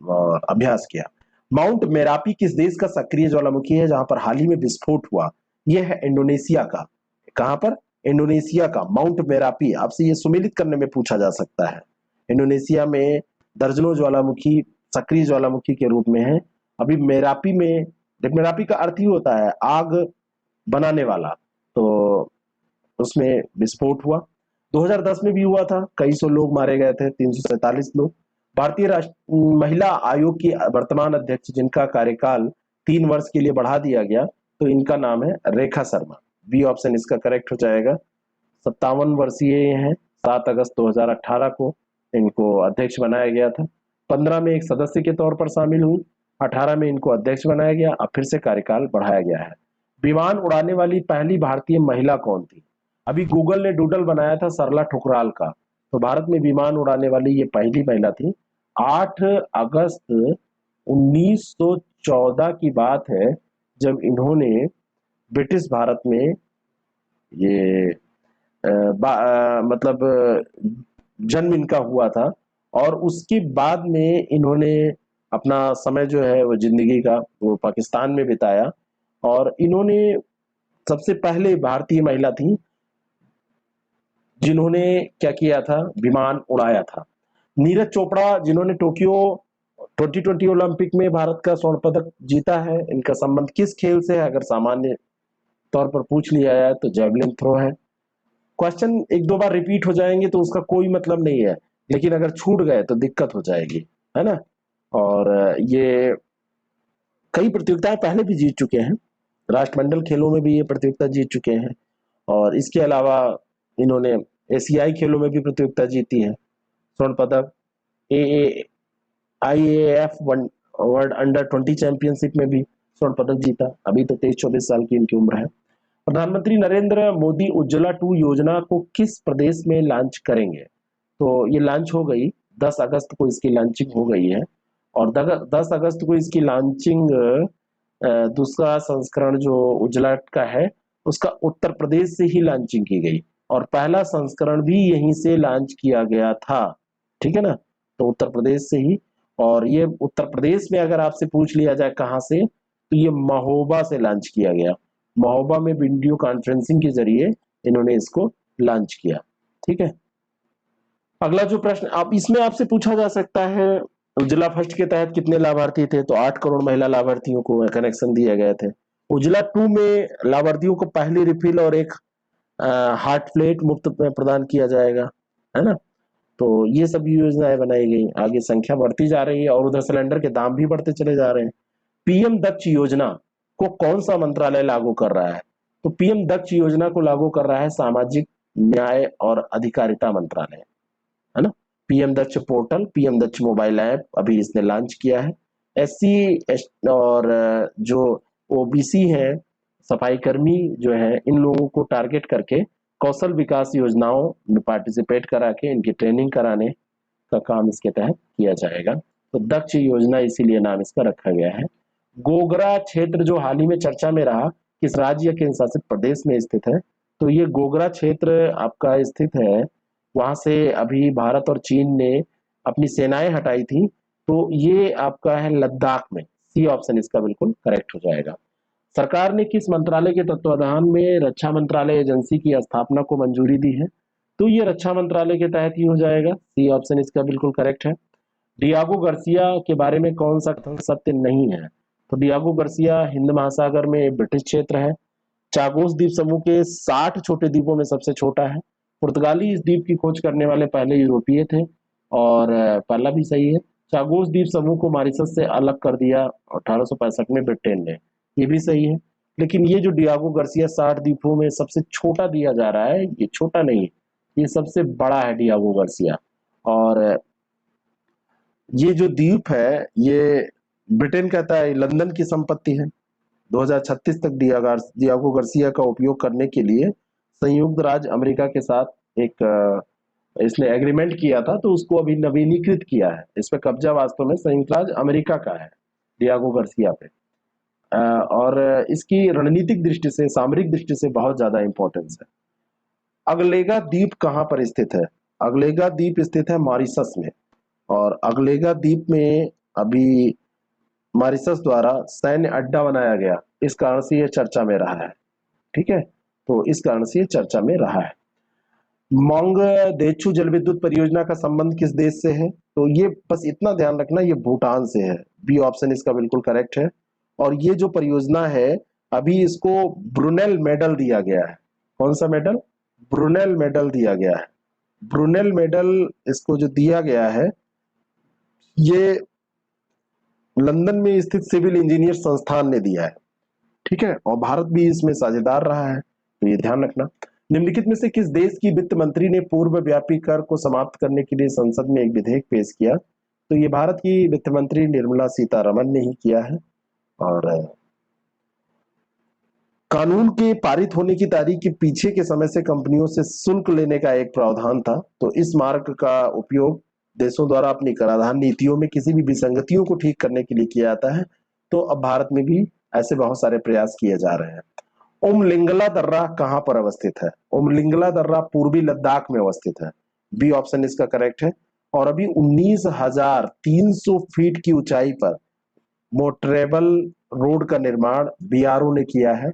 और अभ्यास किया। माउंट मेरापी किस देश का सक्रिय ज्वालामुखी है जहां पर हाल ही में विस्फोट हुआ? यह है इंडोनेशिया का। कहां पर? इंडोनेशिया का माउंट मेरापी। आपसे ये सुमेलित करने में पूछा जा सकता है। इंडोनेशिया में दर्जनों ज्वालामुखी सक्रिय ज्वालामुखी के रूप में है। अभी मेरापी में, मेरापी का अर्थ ही होता है आग बनाने वाला, तो उसमें विस्फोट हुआ। 2010 में भी हुआ था, कई सौ लोग मारे गए थे, 347 लोग। भारतीय राष्ट्र महिला आयोग की वर्तमान अध्यक्ष जिनका कार्यकाल 3 वर्ष के लिए बढ़ा दिया गया, तो इनका नाम है रेखा शर्मा। बी ऑप्शन इसका करेक्ट हो जाएगा। 57 वर्षीय हैं। 7 अगस्त 2018 को इनको अध्यक्ष बनाया गया था। 15 में एक सदस्य के तौर पर शामिल हुई, 18 में इनको अध्यक्ष बनाया गया, अब फिर से कार्यकाल बढ़ाया गया है। विमान उड़ाने वाली पहली भारतीय महिला कौन थी? अभी गूगल ने डूडल बनाया था सरला ठुकराल का, तो भारत में विमान उड़ाने वाली ये पहली महिला थी। 8 अगस्त 1914 की बात है जब इन्होंने ब्रिटिश भारत में ये मतलब जन्म इनका हुआ था, और उसके बाद में इन्होंने अपना समय जो है वो जिंदगी का वो पाकिस्तान में बिताया, और इन्होंने सबसे पहले भारतीय महिला थी जिन्होंने क्या किया था, विमान उड़ाया था। नीरज चोपड़ा जिन्होंने टोक्यो 2020 ओलंपिक में भारत का स्वर्ण पदक जीता है, इनका संबंध किस खेल से है? अगर सामान्य तौर पर पूछ लिया जाए तो जेवलिन थ्रो है। क्वेश्चन एक दो बार रिपीट हो जाएंगे तो उसका कोई मतलब नहीं है, लेकिन अगर छूट गए तो दिक्कत हो जाएगी, है ना। और ये कई प्रतियोगिताएं पहले भी जीत चुके हैं, राष्ट्रमंडल खेलों में भी ये प्रतियोगिता जीत चुके हैं, और इसके अलावा इन्होंने एशियाई खेलों में भी प्रतियोगिता जीती है, स्वर्ण पदक। IAAF वर्ल्ड अंडर 20 चैंपियनशिप में भी स्वर्ण पदक जीता। अभी तो 23-24 साल की इनकी उम्र है। प्रधानमंत्री नरेंद्र मोदी उज्ज्वला 2 योजना को किस प्रदेश में लॉन्च करेंगे? तो ये लॉन्च हो गई, 10 अगस्त को इसकी लॉन्चिंग हो गई है, और 10 अगस्त को इसकी लॉन्चिंग दूसरा संस्करण जो उज्ज्वला का है उसका उत्तर प्रदेश से ही लॉन्चिंग की गई, और पहला संस्करण भी यहीं से लॉन्च किया गया था, ठीक है ना। तो उत्तर प्रदेश से ही, और ये उत्तर प्रदेश में अगर आपसे पूछ लिया जाए कहाँ से, तो ये महोबा से लॉन्च किया गया। महोबा में वीडियो कॉन्फ्रेंसिंग के जरिए इन्होंने इसको लॉन्च किया, ठीक है। अगला जो प्रश्न आप इसमें आपसे पूछा जा सकता है, उज्ज्वला फर्स्ट के तहत कितने लाभार्थी थे? तो 8 करोड़ महिला लाभार्थियों को कनेक्शन दिए गए थे। उज्ज्वला 2 में लाभार्थियों को पहली रिफिल और एक हार्ट प्लेट मुफ्त में प्रदान किया जाएगा, है ना। तो ये सब योजनाएं बनाई गई, आगे संख्या बढ़ती जा रही है, और उधर सिलेंडर के दाम भी बढ़ते चले जा रहे हैं। पीएम दक्ष योजना को कौन सा मंत्रालय लागू कर रहा है? तो पीएम दक्ष योजना को लागू कर रहा है सामाजिक न्याय और अधिकारिता मंत्रालय, है ना। पीएम दक्ष पोर्टल, पीएम दक्ष मोबाइल ऐप अभी इसने लॉन्च किया है। SC और जो ओबीसी है, सफाई कर्मी जो है, इन लोगों को टारगेट करके कौशल विकास योजनाओं में पार्टिसिपेट करा के इनकी ट्रेनिंग कराने का काम इसके तहत किया जाएगा। तो दक्ष योजना इसीलिए नाम इसका रखा गया है। गोगरा क्षेत्र जो हाल ही में चर्चा में रहा, किस राज्य या केंद्र शासित प्रदेश में स्थित है? तो ये गोगरा क्षेत्र आपका स्थित है, वहां से अभी भारत और चीन ने अपनी सेनाएं हटाई थी, तो ये आपका है लद्दाख में। सी ऑप्शन इसका बिल्कुल करेक्ट हो जाएगा। सरकार ने किस मंत्रालय के तत्वाधान में रक्षा मंत्रालय एजेंसी की स्थापना को मंजूरी दी है? तो ये रक्षा मंत्रालय के तहत ही हो जाएगा। सी ऑप्शन इसका बिल्कुल करेक्ट है। डियागो गार्सिया के बारे में कौन सा कथन सत्य नहीं है? तो डियागो गार्सिया हिंद महासागर में ब्रिटिश क्षेत्र है, चागोस द्वीप समूह के 60 छोटे द्वीपों में सबसे छोटा है, पुर्तगाली इस द्वीप की खोज करने वाले पहले यूरोपीय थे, और पहला भी सही है। चागोस द्वीप समूह को मॉरिशस से अलग कर दिया 1865 में ब्रिटेन ने, ये भी सही है। लेकिन ये जो डियागो गार्सिया 60 द्वीपों में सबसे छोटा दिया जा रहा है, ये छोटा नहीं है, ये सबसे बड़ा है डियागो गार्सिया। और ये जो द्वीप है ये ब्रिटेन कहता है लंदन की संपत्ति है। 2036 तक डियागो गार्सिया का उपयोग करने के लिए संयुक्त राज्य अमेरिका के साथ एक इसने एग्रीमेंट किया था, तो उसको अभी नवीनीकृत किया है। इस पे कब्जा वास्तव में संयुक्त राज्य अमेरिका का है डियागो गार्सिया पे। और इसकी रणनीतिक दृष्टि से, सामरिक दृष्टि से बहुत ज्यादा इंपॉर्टेंस है। अगलेगा द्वीप कहाँ पर स्थित है? अगलेगा द्वीप स्थित है मॉरिशस में, और अगलेगा द्वीप में अभी मॉरिशस द्वारा सैन्य अड्डा बनाया गया, इस कारण से यह चर्चा में रहा है। ठीक है, तो इस कारण से यह चर्चा में रहा है। मोंगदेछु जल विद्युत परियोजना का संबंध किस देश से है? तो ये बस इतना ध्यान रखना, ये भूटान से है। बी ऑप्शन इसका बिल्कुल करेक्ट है। और ये जो परियोजना है, अभी इसको ब्रुनेल मेडल दिया गया है। कौन सा मेडल? ब्रुनेल मेडल दिया गया है। ब्रुनेल मेडल इसको जो दिया गया है, ये लंदन में स्थित सिविल इंजीनियर संस्थान ने दिया है। ठीक है, और भारत भी इसमें साझेदार रहा है, तो ये ध्यान रखना। निम्नलिखित में से किस देश की वित्त मंत्री ने पूर्व व्यापी कर को समाप्त करने के लिए संसद में एक विधेयक पेश किया? तो ये भारत की वित्त मंत्री निर्मला सीतारमन ने ही किया है। और कानून के पारित होने की तारीख के पीछे के समय से कंपनियों से शुल्क लेने का एक प्रावधान था, तो इस मार्ग का उपयोग देशों द्वारा अपनी कराधान नीतियों में किसी भी विसंगतियों को ठीक करने के लिए किया जाता है। तो अब भारत में भी ऐसे बहुत सारे प्रयास किए जा रहे हैं। उमलिंगला दर्रा कहां पर अवस्थित है? उमलिंगला दर्रा पूर्वी लद्दाख में अवस्थित है। बी ऑप्शन इसका करेक्ट है। और अभी 19,300 फीट की ऊंचाई पर मोटरेबल रोड का निर्माण बीआरओ ने किया है।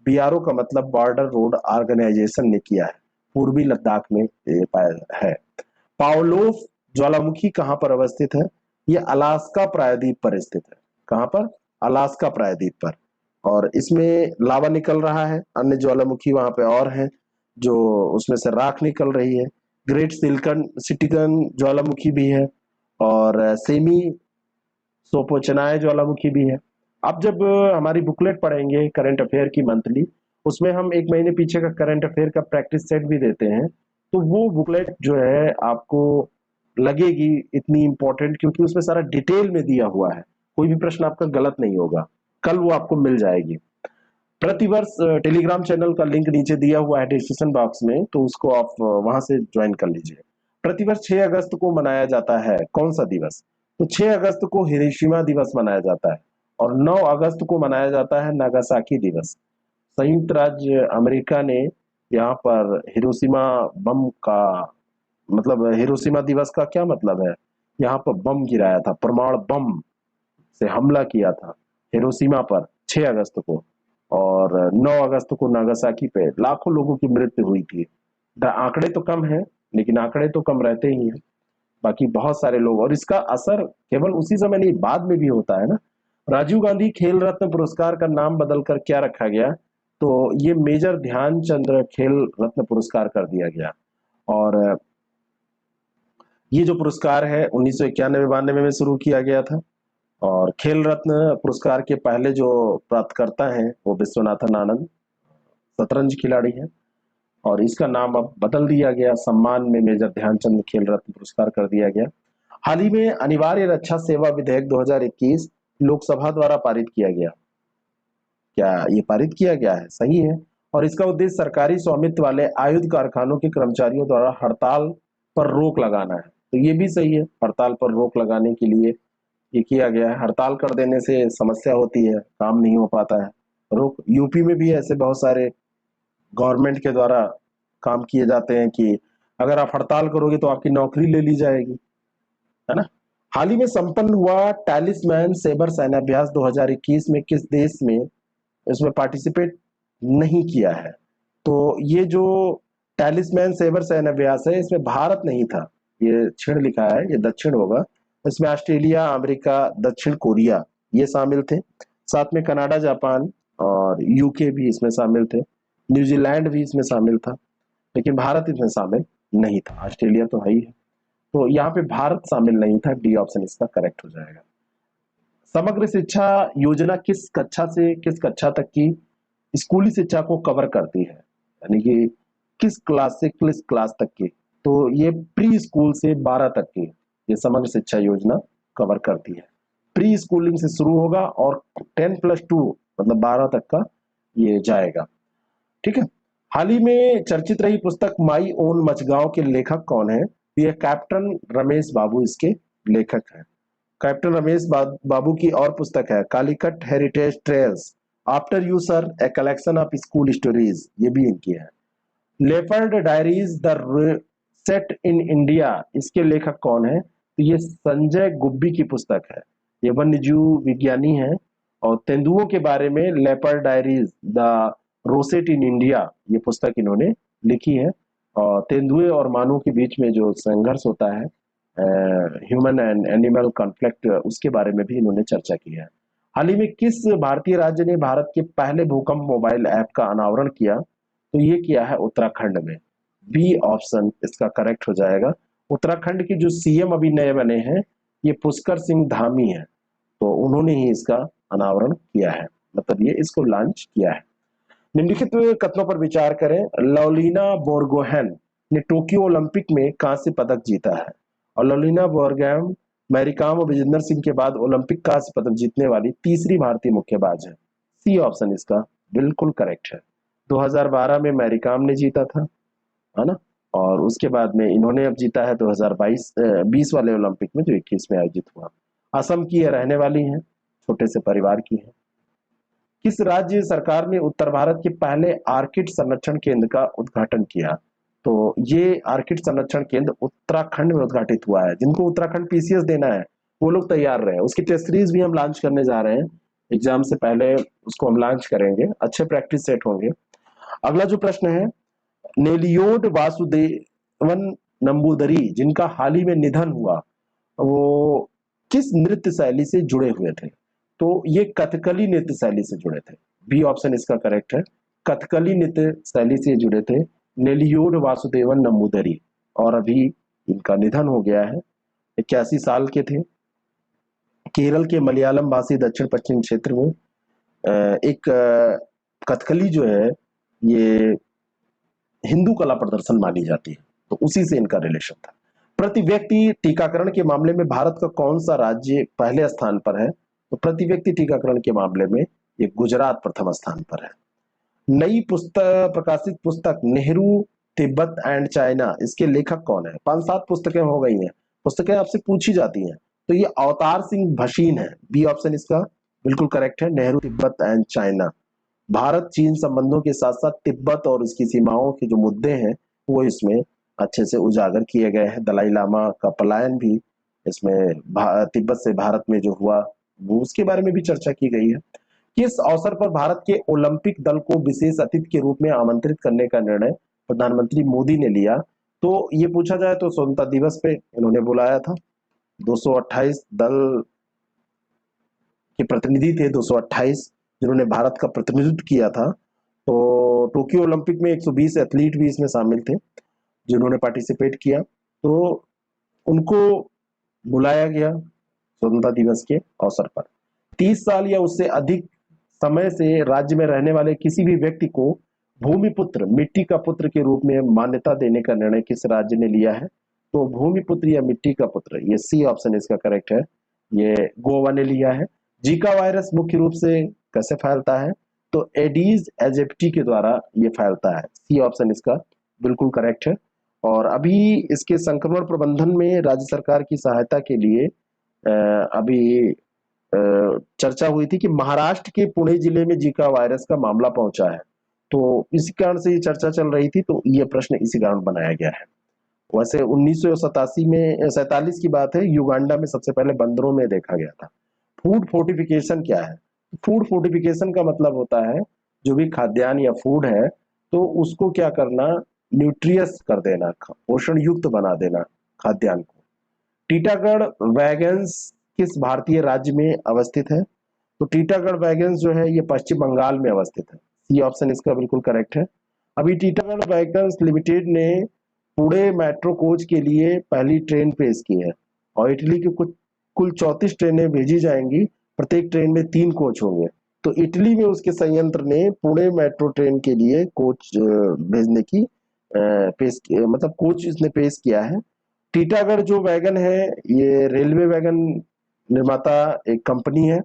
बीआरओ का मतलब बॉर्डर रोड ऑर्गेनाइजेशन ने किया है, पूर्वी लद्दाख में है। पावलोव ज्वालामुखी कहां पर अवस्थित है? यह अलास्का प्रायद्वीप पर स्थित है। कहां पर? अलास्का प्रायद्वीप पर। और इसमें लावा निकल रहा है, अन्य ज्वालामुखी वहां पे और हैं जो उसमें से राख निकल रही है। ग्रेट सिटिकन ज्वालामुखी भी है, और सेमी सोपोचनाय ज्वालामुखी भी है। आप जब हमारी बुकलेट पढ़ेंगे करंट अफेयर की मंथली, उसमें हम एक महीने पीछे का करंट अफेयर का प्रैक्टिस सेट भी देते हैं, तो वो बुकलेट जो है आपको लगेगी इतनी इंपॉर्टेंट, क्योंकि उसमें सारा डिटेल में दिया हुआ है, कोई भी प्रश्न आपका गलत नहीं होगा। कल वो आपको मिल जाएगी। प्रतिवर्ष टेलीग्राम चैनल का लिंक नीचे दिया हुआ है डिस्क्रिप्शन बॉक्स में, तो उसको आप वहां से ज्वाइन कर लीजिए। प्रतिवर्ष 6 अगस्त को मनाया जाता है कौन सा दिवस? तो 6 अगस्त को हिरोशिमा दिवस मनाया जाता है, और 9 अगस्त को मनाया जाता है नागासाकी दिवस। संयुक्त राज्य अमेरिका ने यहाँ पर हिरोशिमा बम का मतलब, हिरोशिमा दिवस का क्या मतलब है? यहाँ पर बम गिराया था, परमाणु बम से हमला किया था हिरोशिमा पर 6 अगस्त को, और 9 अगस्त को नागासाकी पे लाखों लोगों की मृत्यु हुई थी। आंकड़े तो कम है, लेकिन आंकड़े तो कम रहते ही हैं, बाकी बहुत सारे लोग, और इसका असर केवल उसी समय नहीं, बाद में भी होता है ना। राजीव गांधी खेल रत्न पुरस्कार का नाम बदलकर क्या रखा गया? तो ये मेजर ध्यानचंद खेल रत्न पुरस्कार कर दिया गया। और ये जो पुरस्कार है 1991-92 में शुरू किया गया था, और खेल रत्न पुरस्कार के पहले जो प्राप्तकर्ता हैं वो विश्वनाथन आनंद शतरंज खिलाड़ी हैं, और इसका नाम अब बदल दिया गया, सम्मान में मेजर ध्यानचंद खेल रत्न पुरस्कार कर दिया गया। हाल ही में अनिवार्य रक्षा सेवा विधेयक 2021 लोकसभा द्वारा पारित किया गया। क्या ये पारित किया गया है? सही है। और इसका उद्देश्य सरकारी स्वामित्व वाले आयुध कारखानों के कर्मचारियों द्वारा हड़ताल पर रोक लगाना है, तो ये भी सही है। हड़ताल पर रोक लगाने के लिए ये किया गया है। हड़ताल कर देने से समस्या होती है, काम नहीं हो पाता है। रुक यूपी में भी ऐसे बहुत सारे गवर्नमेंट के द्वारा काम किए जाते हैं कि अगर आप हड़ताल करोगे तो आपकी नौकरी ले ली जाएगी, है ना। हाल ही में संपन्न हुआ टैलिस्मैन सेबर सैन्याभ्यास 2021 में किस देश में इसमें पार्टिसिपेट नहीं किया है? तो ये जो टैलिस्मैन सेबर सैन्याभ्यास है इसमें भारत नहीं था, ये क्षीण लिखा है, ये दक्षिण होगा। इसमें ऑस्ट्रेलिया, अमेरिका, दक्षिण कोरिया ये शामिल थे। साथ में कनाडा, जापान और यूके भी इसमें शामिल थे। न्यूजीलैंड भी इसमें शामिल था, लेकिन भारत इसमें शामिल नहीं था। ऑस्ट्रेलिया तो है ही है, तो यहाँ पे भारत शामिल नहीं था। डी ऑप्शन इसका करेक्ट हो जाएगा। समग्र शिक्षा योजना किस कक्षा से किस कक्षा तक की स्कूली शिक्षा को कवर करती है, यानी कि किस क्लास से किस क्लास तक की? तो ये प्री स्कूल से 12 तक की ये समग्र शिक्षा योजना कवर करती है। प्री स्कूलिंग से शुरू होगा और 10+2 मतलब 12 तक का ये जाएगा। ठीक है। हाल ही में चर्चित रही पुस्तक माई ओन मचगांव के लेखक कौन है? ये कैप्टन रमेश बाबू इसके लेखक हैं। कैप्टन रमेश बाबू की और पुस्तक है Calicut heritage trails after you sir a collection of school stories, ये भी इनकी है। Leopard diaries the set in India, इसके लेखक कौन है? तो ये संजय गुब्बी की पुस्तक है। ये वन्यजीव विज्ञानी है और तेंदुओं के बारे में leopard diaries the rosette in India ये पुस्तक इन्होंने लिखी है। और तेंदुए और मानव के बीच में जो संघर्ष होता है, ह्यूमन एंड एनिमल कॉन्फ्लिक्ट, उसके बारे में भी इन्होंने चर्चा की है। हाल ही में किस भारतीय राज्य ने भारत के पहले भूकंप मोबाइल ऐप का अनावरण किया? तो ये किया है उत्तराखंड में। बी ऑप्शन इसका करेक्ट हो जाएगा। उत्तराखंड के जो सीएम अभी नए बने हैं ये पुष्कर सिंह धामी है, तो उन्होंने ही इसका अनावरण किया है, मतलब ये इसको लॉन्च किया है। निम्नलिखित कथनों पर विचार करें। लवलीना बोरगोहेन ने टोक्यो ओलंपिक में कांस्य पदक जीता है और लवलीना बोरगोहेन मैरीकॉम और विजेंदर सिंह के बाद ओलंपिक कांस्य पदक जीतने वाली तीसरी भारतीय मुक्केबाज है। सी ऑप्शन इसका बिल्कुल करेक्ट है। 2012 में मैरीकॉम ने जीता था, है ना, और उसके बाद में इन्होंने अब जीता है 2020 वाले ओलंपिक में जो 21 में आयोजित हुआ। असम की ये रहने वाली हैं, छोटे से परिवार की हैं। किस राज्य सरकार ने उत्तर भारत के पहले आर्किड संरक्षण केंद्र का उद्घाटन किया? तो ये आर्किड संरक्षण केंद्र उत्तराखंड में उद्घाटित हुआ है। जिनको उत्तराखंड पीसीएस देना है वो लोग तैयार रहे, उसकी टेस्ट सीरीज भी हम लॉन्च करने जा रहे हैं। एग्जाम से पहले उसको हम लॉन्च करेंगे, अच्छे प्रैक्टिस सेट होंगे। अगला जो प्रश्न है, नेलियोड वासुदेवन नंबूदरी जिनका हाल ही में निधन हुआ, वो किस नृत्य शैली से जुड़े हुए थे? तो ये कथकली नृत्य शैली से जुड़े थे। बी ऑप्शन इसका करेक्ट है। कथकली नृत्य शैली से जुड़े थे नेलियोड वासुदेवन नंबूदरी, और अभी इनका निधन हो गया है। 81 साल के थे। केरल के मलयालम भाषी दक्षिण पश्चिम क्षेत्र में एक कथकली जो है ये हिंदू कला प्रदर्शन मानी जाती है, तो उसी से इनका रिलेशन था। प्रति व्यक्ति टीकाकरण के मामले में भारत का कौन सा राज्य पहले स्थान पर है? तो प्रति व्यक्ति टीकाकरण के मामले में ये गुजरात प्रथम स्थान पर है। नई पुस्तक प्रकाशित पुस्तक नेहरू तिब्बत एंड चाइना, इसके लेखक कौन है? 5-7 पुस्तकें हो गई हैं, पुस्तकें आपसे पूछी जाती हैं, तो ये अवतार सिंह भसीन है। बी ऑप्शन इसका बिल्कुल करेक्ट है, नेहरू तिब्बत एंड चाइना। भारत चीन संबंधों के साथ साथ तिब्बत और उसकी सीमाओं के जो मुद्दे हैं वो इसमें अच्छे से उजागर किए गए हैं। दलाई लामा का पलायन भी इसमें तिब्बत से भारत में जो हुआ वो उसके बारे में भी चर्चा की गई है। किस अवसर पर भारत के ओलंपिक दल को विशेष अतिथि के रूप में आमंत्रित करने का निर्णय प्रधानमंत्री मोदी ने लिया? तो ये पूछा जाए तो स्वतंत्रता दिवस पे इन्होंने बुलाया था। 228 दल के प्रतिनिधि थे, 228 जिन्होंने भारत का प्रतिनिधित्व किया था। तो टोक्यो ओलंपिक में 120 एथलीट भी इसमें शामिल थे जिन्होंने पार्टिसिपेट किया, तो उनको बुलाया गया स्वतंत्रता दिवस के अवसर पर। 30 साल या उससे अधिक समय से राज्य में रहने वाले किसी भी व्यक्ति को भूमिपुत्र, मिट्टी का पुत्र के रूप में मान्यता देने का निर्णय किस राज्य ने लिया है? तो भूमिपुत्र या मिट्टी का पुत्र, ये सी ऑप्शन इसका करेक्ट है, ये गोवा ने लिया है। जीका वायरस मुख्य रूप से कैसे फैलता है? तो एडीज एजिप्टी के द्वारा ये फैलता है। सी ऑप्शन इसका बिल्कुल करेक्ट है। और अभी इसके संक्रमण प्रबंधन में राज्य सरकार की सहायता के लिए अभी चर्चा हुई थी कि महाराष्ट्र के पुणे जिले में जीका वायरस का मामला पहुंचा है, तो इसी कारण से ये चर्चा चल रही थी, तो ये प्रश्न इसी कारण बनाया गया है। वैसे 1987 में 47 की बात है, युगांडा में सबसे पहले बंदरों में देखा गया था। फूड फोर्टिफिकेशन क्या है? फूड फोर्टिफिकेशन का मतलब होता है जो भी खाद्यान्न या फूड है, तो उसको क्या करना, न्यूट्रियस कर देना, पोषण युक्त बना देना खाद्यान्न को। टीटागढ़ वैगन्स किस भारतीय राज्य में अवस्थित है? तो टीटागढ़ वैगन्स जो है ये पश्चिम बंगाल में अवस्थित है। सी ऑप्शन इसका बिल्कुल करेक्ट है। अभी टीटागढ़ वैगन्स लिमिटेड ने पुणे मेट्रो कोच के लिए पहली ट्रेन पेश की है, और इटली के कुछ कुल 34 ट्रेनें भेजी जाएंगी, प्रत्येक ट्रेन में 3 कोच होंगे। तो इटली में उसके संयंत्र ने पुणे मेट्रो ट्रेन के लिए कोच भेजने की मतलब कोच इसने पेश किया है। टीटागढ़ जो वैगन है ये रेलवे वैगन निर्माता एक कंपनी है,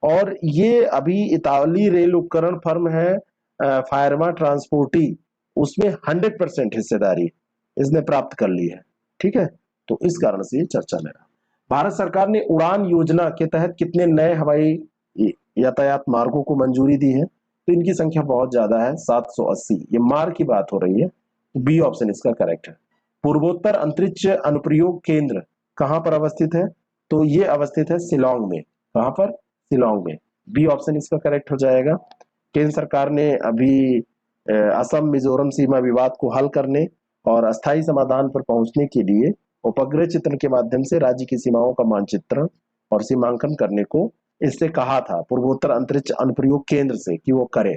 और ये अभी इतालवी रेल उपकरण फर्म है फायरमा ट्रांसपोर्टी, उसमें 100% हिस्सेदारी इसने प्राप्त कर ली है। ठीक है, तो इस कारण से ये चर्चा में रहा। भारत सरकार ने उड़ान योजना के तहत कितने नए हवाई यातायात मार्गों को मंजूरी दी है? तो इनकी संख्या बहुत ज्यादा है, 780। ये मार्ग की बात हो रही है, तो बी ऑप्शन इसका करेक्ट है। पूर्वोत्तर अंतरिक्ष अनुप्रयोग केंद्र कहां पर अवस्थित है? तो ये अवस्थित है शिलोंग में। कहां पर? शिलोंग में। बी ऑप्शन इसका करेक्ट हो जाएगा। केंद्र सरकार ने अभी असम मिजोरम सीमा विवाद को हल करने और अस्थायी समाधान पर पहुंचने के लिए उपग्रह चित्रण के माध्यम से राज्य की सीमाओं का मानचित्रण और सीमांकन करने को इससे कहा था, पूर्वोत्तर अंतरिक्ष अनुप्रयोग केंद्र से, कि वो करे,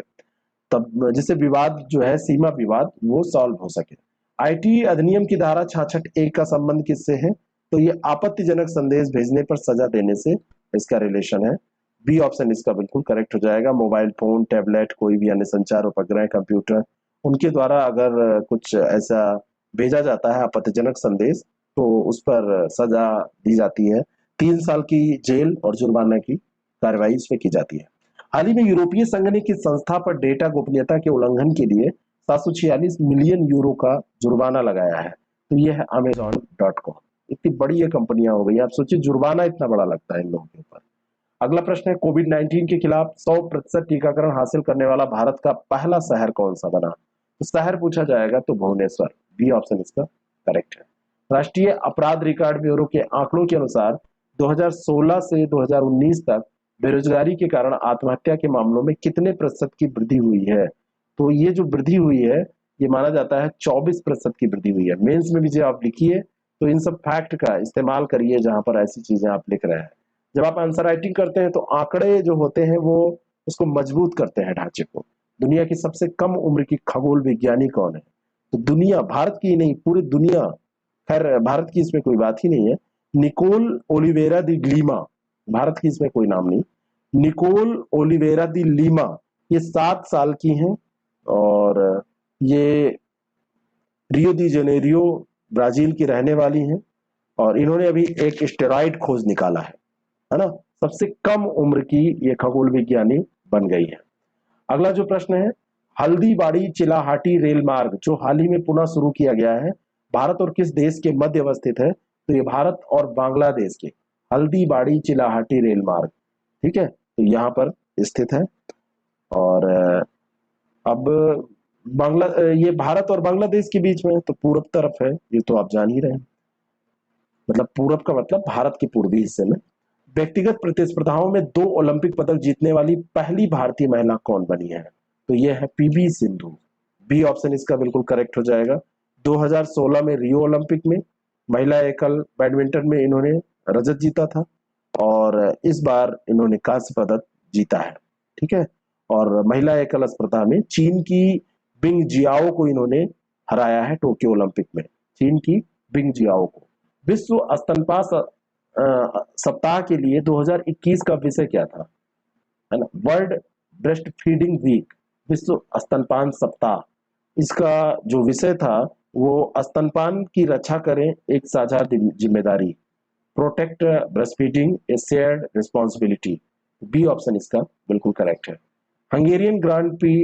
तब जिससे विवाद जो है, सीमा विवाद, वो सॉल्व हो सके। आईटी अधिनियम की धारा 66(1) का संबंध किससे है? तो ये आपत्तिजनक संदेश भेजने पर सजा देने से इसका रिलेशन है। बी ऑप्शन इसका बिल्कुल करेक्ट हो जाएगा। मोबाइल फोन, टैबलेट, कोई भी अन्य संचार उपग्रह, कंप्यूटर, उनके द्वारा अगर कुछ ऐसा भेजा जाता है आपत्तिजनक संदेश, तो उस पर सजा दी जाती है, 3 साल की जेल और जुर्माना की कार्रवाई इसमें की जाती है। हाल ही में यूरोपीय संघ ने किस संस्था पर डेटा गोपनीयता के उल्लंघन के लिए 746 मिलियन यूरो का जुर्माना लगाया है? तो यह है Amazon.com। इतनी बड़ी ये कंपनियां हो गई, आप सोचिए जुर्माना इतना बड़ा लगता है इन लोगों के ऊपर। अगला प्रश्न है, कोविड-19 के खिलाफ 100% टीकाकरण हासिल करने वाला भारत का पहला शहर कौन सा बना? तो शहर पूछा जाएगा तो भुवनेश्वर। बी ऑप्शन इसका करेक्ट है। राष्ट्रीय अपराध रिकॉर्ड ब्यूरो के आंकड़ों के अनुसार 2016 से 2019 तक बेरोजगारी के कारण आत्महत्या के मामलों में कितने प्रतिशत की वृद्धि हुई है? तो ये जो वृद्धि हुई है, ये माना जाता है 24% की वृद्धि हुई है। मेंस में भी जो आप लिखिए, तो इन सब फैक्ट का इस्तेमाल करिए जहां पर ऐसी चीजें आप लिख रहे हैं। जब आप आंसर राइटिंग करते हैं तो आंकड़े जो होते हैं वो उसको मजबूत करते हैं ढांचे को। दुनिया की सबसे कम उम्र की खगोल विज्ञानी कौन है? तो दुनिया, भारत की नहीं, पूरी दुनिया, खैर भारत की इसमें कोई बात ही नहीं है, निकोल ओलिवेरा दी लीमा, भारत की इसमें कोई नाम नहीं, निकोल ओलिवेरा दी लीमा, ये 7 साल की हैं, और ये रियो दी जेनेरियो ब्राजील की रहने वाली हैं, और इन्होंने अभी एक स्टेरॉइड खोज निकाला है ना? सबसे कम उम्र की ये खगोल विज्ञानी बन गई है। अगला जो प्रश्न है, हल्दीबाड़ी चिलाहाटी रेल मार्ग जो हाल ही में पुनः शुरू किया गया है, भारत और किस देश के मध्य अवस्थित है? तो ये भारत और बांग्लादेश के, हल्दीबाड़ी चिलाहाटी रेल मार्ग। ठीक है, तो यहाँ पर स्थित है। और अब ये भारत और बांग्लादेश के बीच में है, तो पूरब तरफ है, ये तो आप जान ही रहे हैं। मतलब पूरब का मतलब भारत के पूर्वी हिस्से में। व्यक्तिगत प्रतिस्पर्धाओं में 2 ओलंपिक पदक जीतने वाली पहली भारतीय महिला कौन बनी है? तो यह है पीवी सिंधु। बी ऑप्शन इसका बिल्कुल करेक्ट हो जाएगा। 2016 में रियो ओलंपिक में महिला एकल बैडमिंटन में इन्होंने रजत जीता था, और इस बार इन्होंने कांस्य पदक जीता है। ठीक है, और महिला एकल स्पर्धा में चीन की बिंग जियाओ को इन्होंने हराया है टोक्यो ओलंपिक में, चीन की बिंग जियाओ को। विश्व स्तनपान सप्ताह के लिए 2021 का विषय क्या था? है ना, वर्ल्ड ब्रेस्ट फीडिंग वीक, विश्व स्तनपान सप्ताह, इसका जो विषय था वो स्तनपान की रक्षा करें एक साझा जिम्मेदारी, प्रोटेक्ट ब्रेस्ट फीडिंग ए शेयर्ड रिस्पॉन्सिबिलिटी। बी ऑप्शन इसका बिल्कुल करेक्ट है। हंगेरियन ग्रांड प्री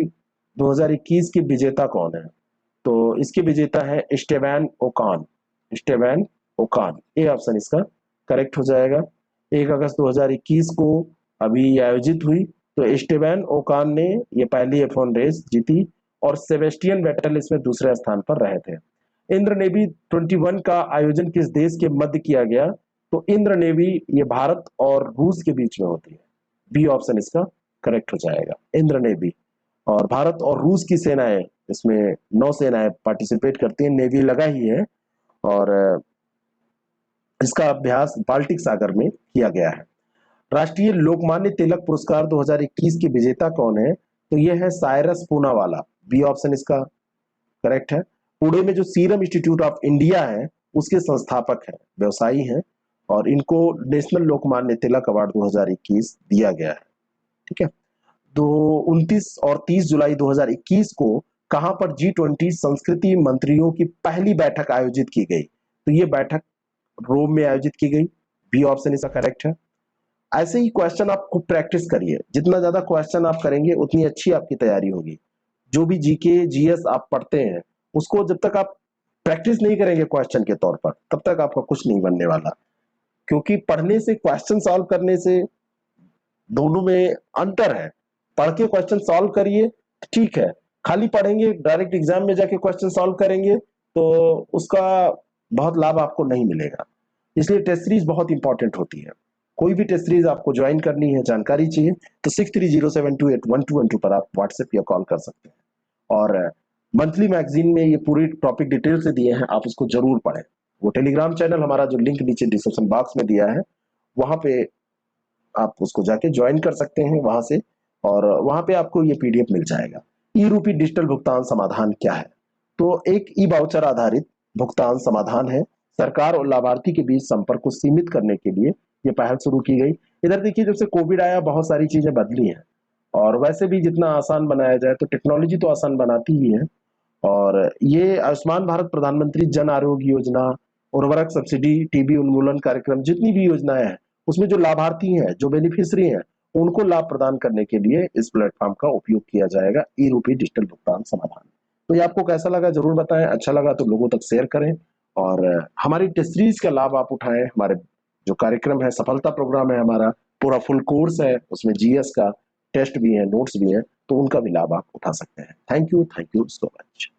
2021 की विजेता कौन है? तो इसके विजेता है स्टेबान ओकान, स्टेबान ओकान। ए ऑप्शन इसका करेक्ट हो जाएगा। 1 अगस्त 2021 को अभी आयोजित हुई। तो एस्टेबान ओकान ने ये पहली F1 रेस जीती और सेबेस्टियन वेटेल इसमें दूसरे स्थान पर रहे थे। इंद्र नेवी 21 का आयोजन किस देश के मध्य किया गया? तो इंद्र नेवी ये भारत और रूस के बीच में होती है। बी ऑप्शन इसका करेक्ट हो जाएगा, इंद्र नेवी। और भारत और रूस की सेनाएं, इसमें 9 सेनाएं पार्टिसिपेट करती हैं, नेवी लगा ही है। और इसका अभ्यास बाल्टिक सागर में किया गया है। राष्ट्रीय लोकमान्य तिलक पुरस्कार 2021 के विजेता कौन है? तो यह है साइरस पूनावाला। बी ऑप्शन इसका करेक्ट है। पुणे में जो सीरम इंस्टीट्यूट ऑफ इंडिया है उसके संस्थापक है, व्यवसायी हैं, और इनको नेशनल लोकमान्य तिलक अवार्ड 2021 दिया गया है। ठीक है। तो 29 और 30 जुलाई 2021 को कहां पर G20 संस्कृति मंत्रियों की पहली बैठक आयोजित की गई? तो ये बैठक रोम में आयोजित की गई। बी ऑप्शन इसका करेक्ट है। ऐसे ही क्वेश्चन आप खूब प्रैक्टिस करिए, जितना ज्यादा क्वेश्चन आप करेंगे उतनी अच्छी आपकी तैयारी होगी। जो भी जीके जीएस आप पढ़ते हैं उसको जब तक आप प्रैक्टिस नहीं करेंगे क्वेश्चन के तौर पर, तब तक आपका कुछ नहीं बनने वाला। क्योंकि पढ़ने से, क्वेश्चन सॉल्व करने से दोनों में अंतर है। पढ़ के क्वेश्चन सॉल्व करिए ठीक है, खाली पढ़ेंगे डायरेक्ट एग्जाम में जाके क्वेश्चन सॉल्व करेंगे तो उसका बहुत लाभ आपको नहीं मिलेगा। इसलिए टेस्ट सीरीज बहुत इंपॉर्टेंट होती है। कोई भी टेस्ट सीरीज आपको ज्वाइन करनी है, जानकारी चाहिए, तो 6307281212 पर आप व्हाट्सएप या कॉल कर सकते हैं। और मंथली मैगजीन में ये पूरी टॉपिक डिटेल से दिए हैं, आप उसको जरूर पढ़ें। वो टेलीग्राम चैनल हमारा जो लिंक नीचे डिस्क्रिप्शन बॉक्स में दिया है, वहां पे आप उसको जाके ज्वाइन कर सकते हैं वहां से, और वहां पे आपको ये पीडीएफ मिल जाएगा। ई रूपी डिजिटल भुगतान समाधान क्या है? तो एक ई वाउचर आधारित भुगतान समाधान है। सरकार और लाभार्थी के बीच संपर्क को सीमित करने के लिए ये पहल शुरू की गई। इधर देखिए, जब से कोविड आया बहुत सारी चीजें बदली हैं, और वैसे भी जितना आसान बनाया जाए तो टेक्नोलॉजी तो आसान बनाती ही है। और ये आयुष्मान भारत, प्रधानमंत्री जन आरोग्य योजना, उर्वरक सब्सिडी, टीबी उन्मूलन कार्यक्रम, जितनी भी योजनाएं हैं उसमें जो लाभार्थी हैं, जो बेनिफिशियरी हैं, उनको लाभ प्रदान करने के लिए इस प्लेटफॉर्म का उपयोग किया जाएगा, ई रूपी डिजिटल भुगतान समाधान। तो ये आपको कैसा लगा जरूर बताएं, अच्छा लगा तो लोगों तक शेयर करें, और हमारी टेस्ट सीरीज का लाभ आप उठाएं। हमारे जो कार्यक्रम है, सफलता प्रोग्राम है हमारा, पूरा फुल कोर्स है, उसमें जीएस का टेस्ट भी है, नोट्स भी है, तो उनका भी लाभ आप उठा सकते हैं। Thank you so much.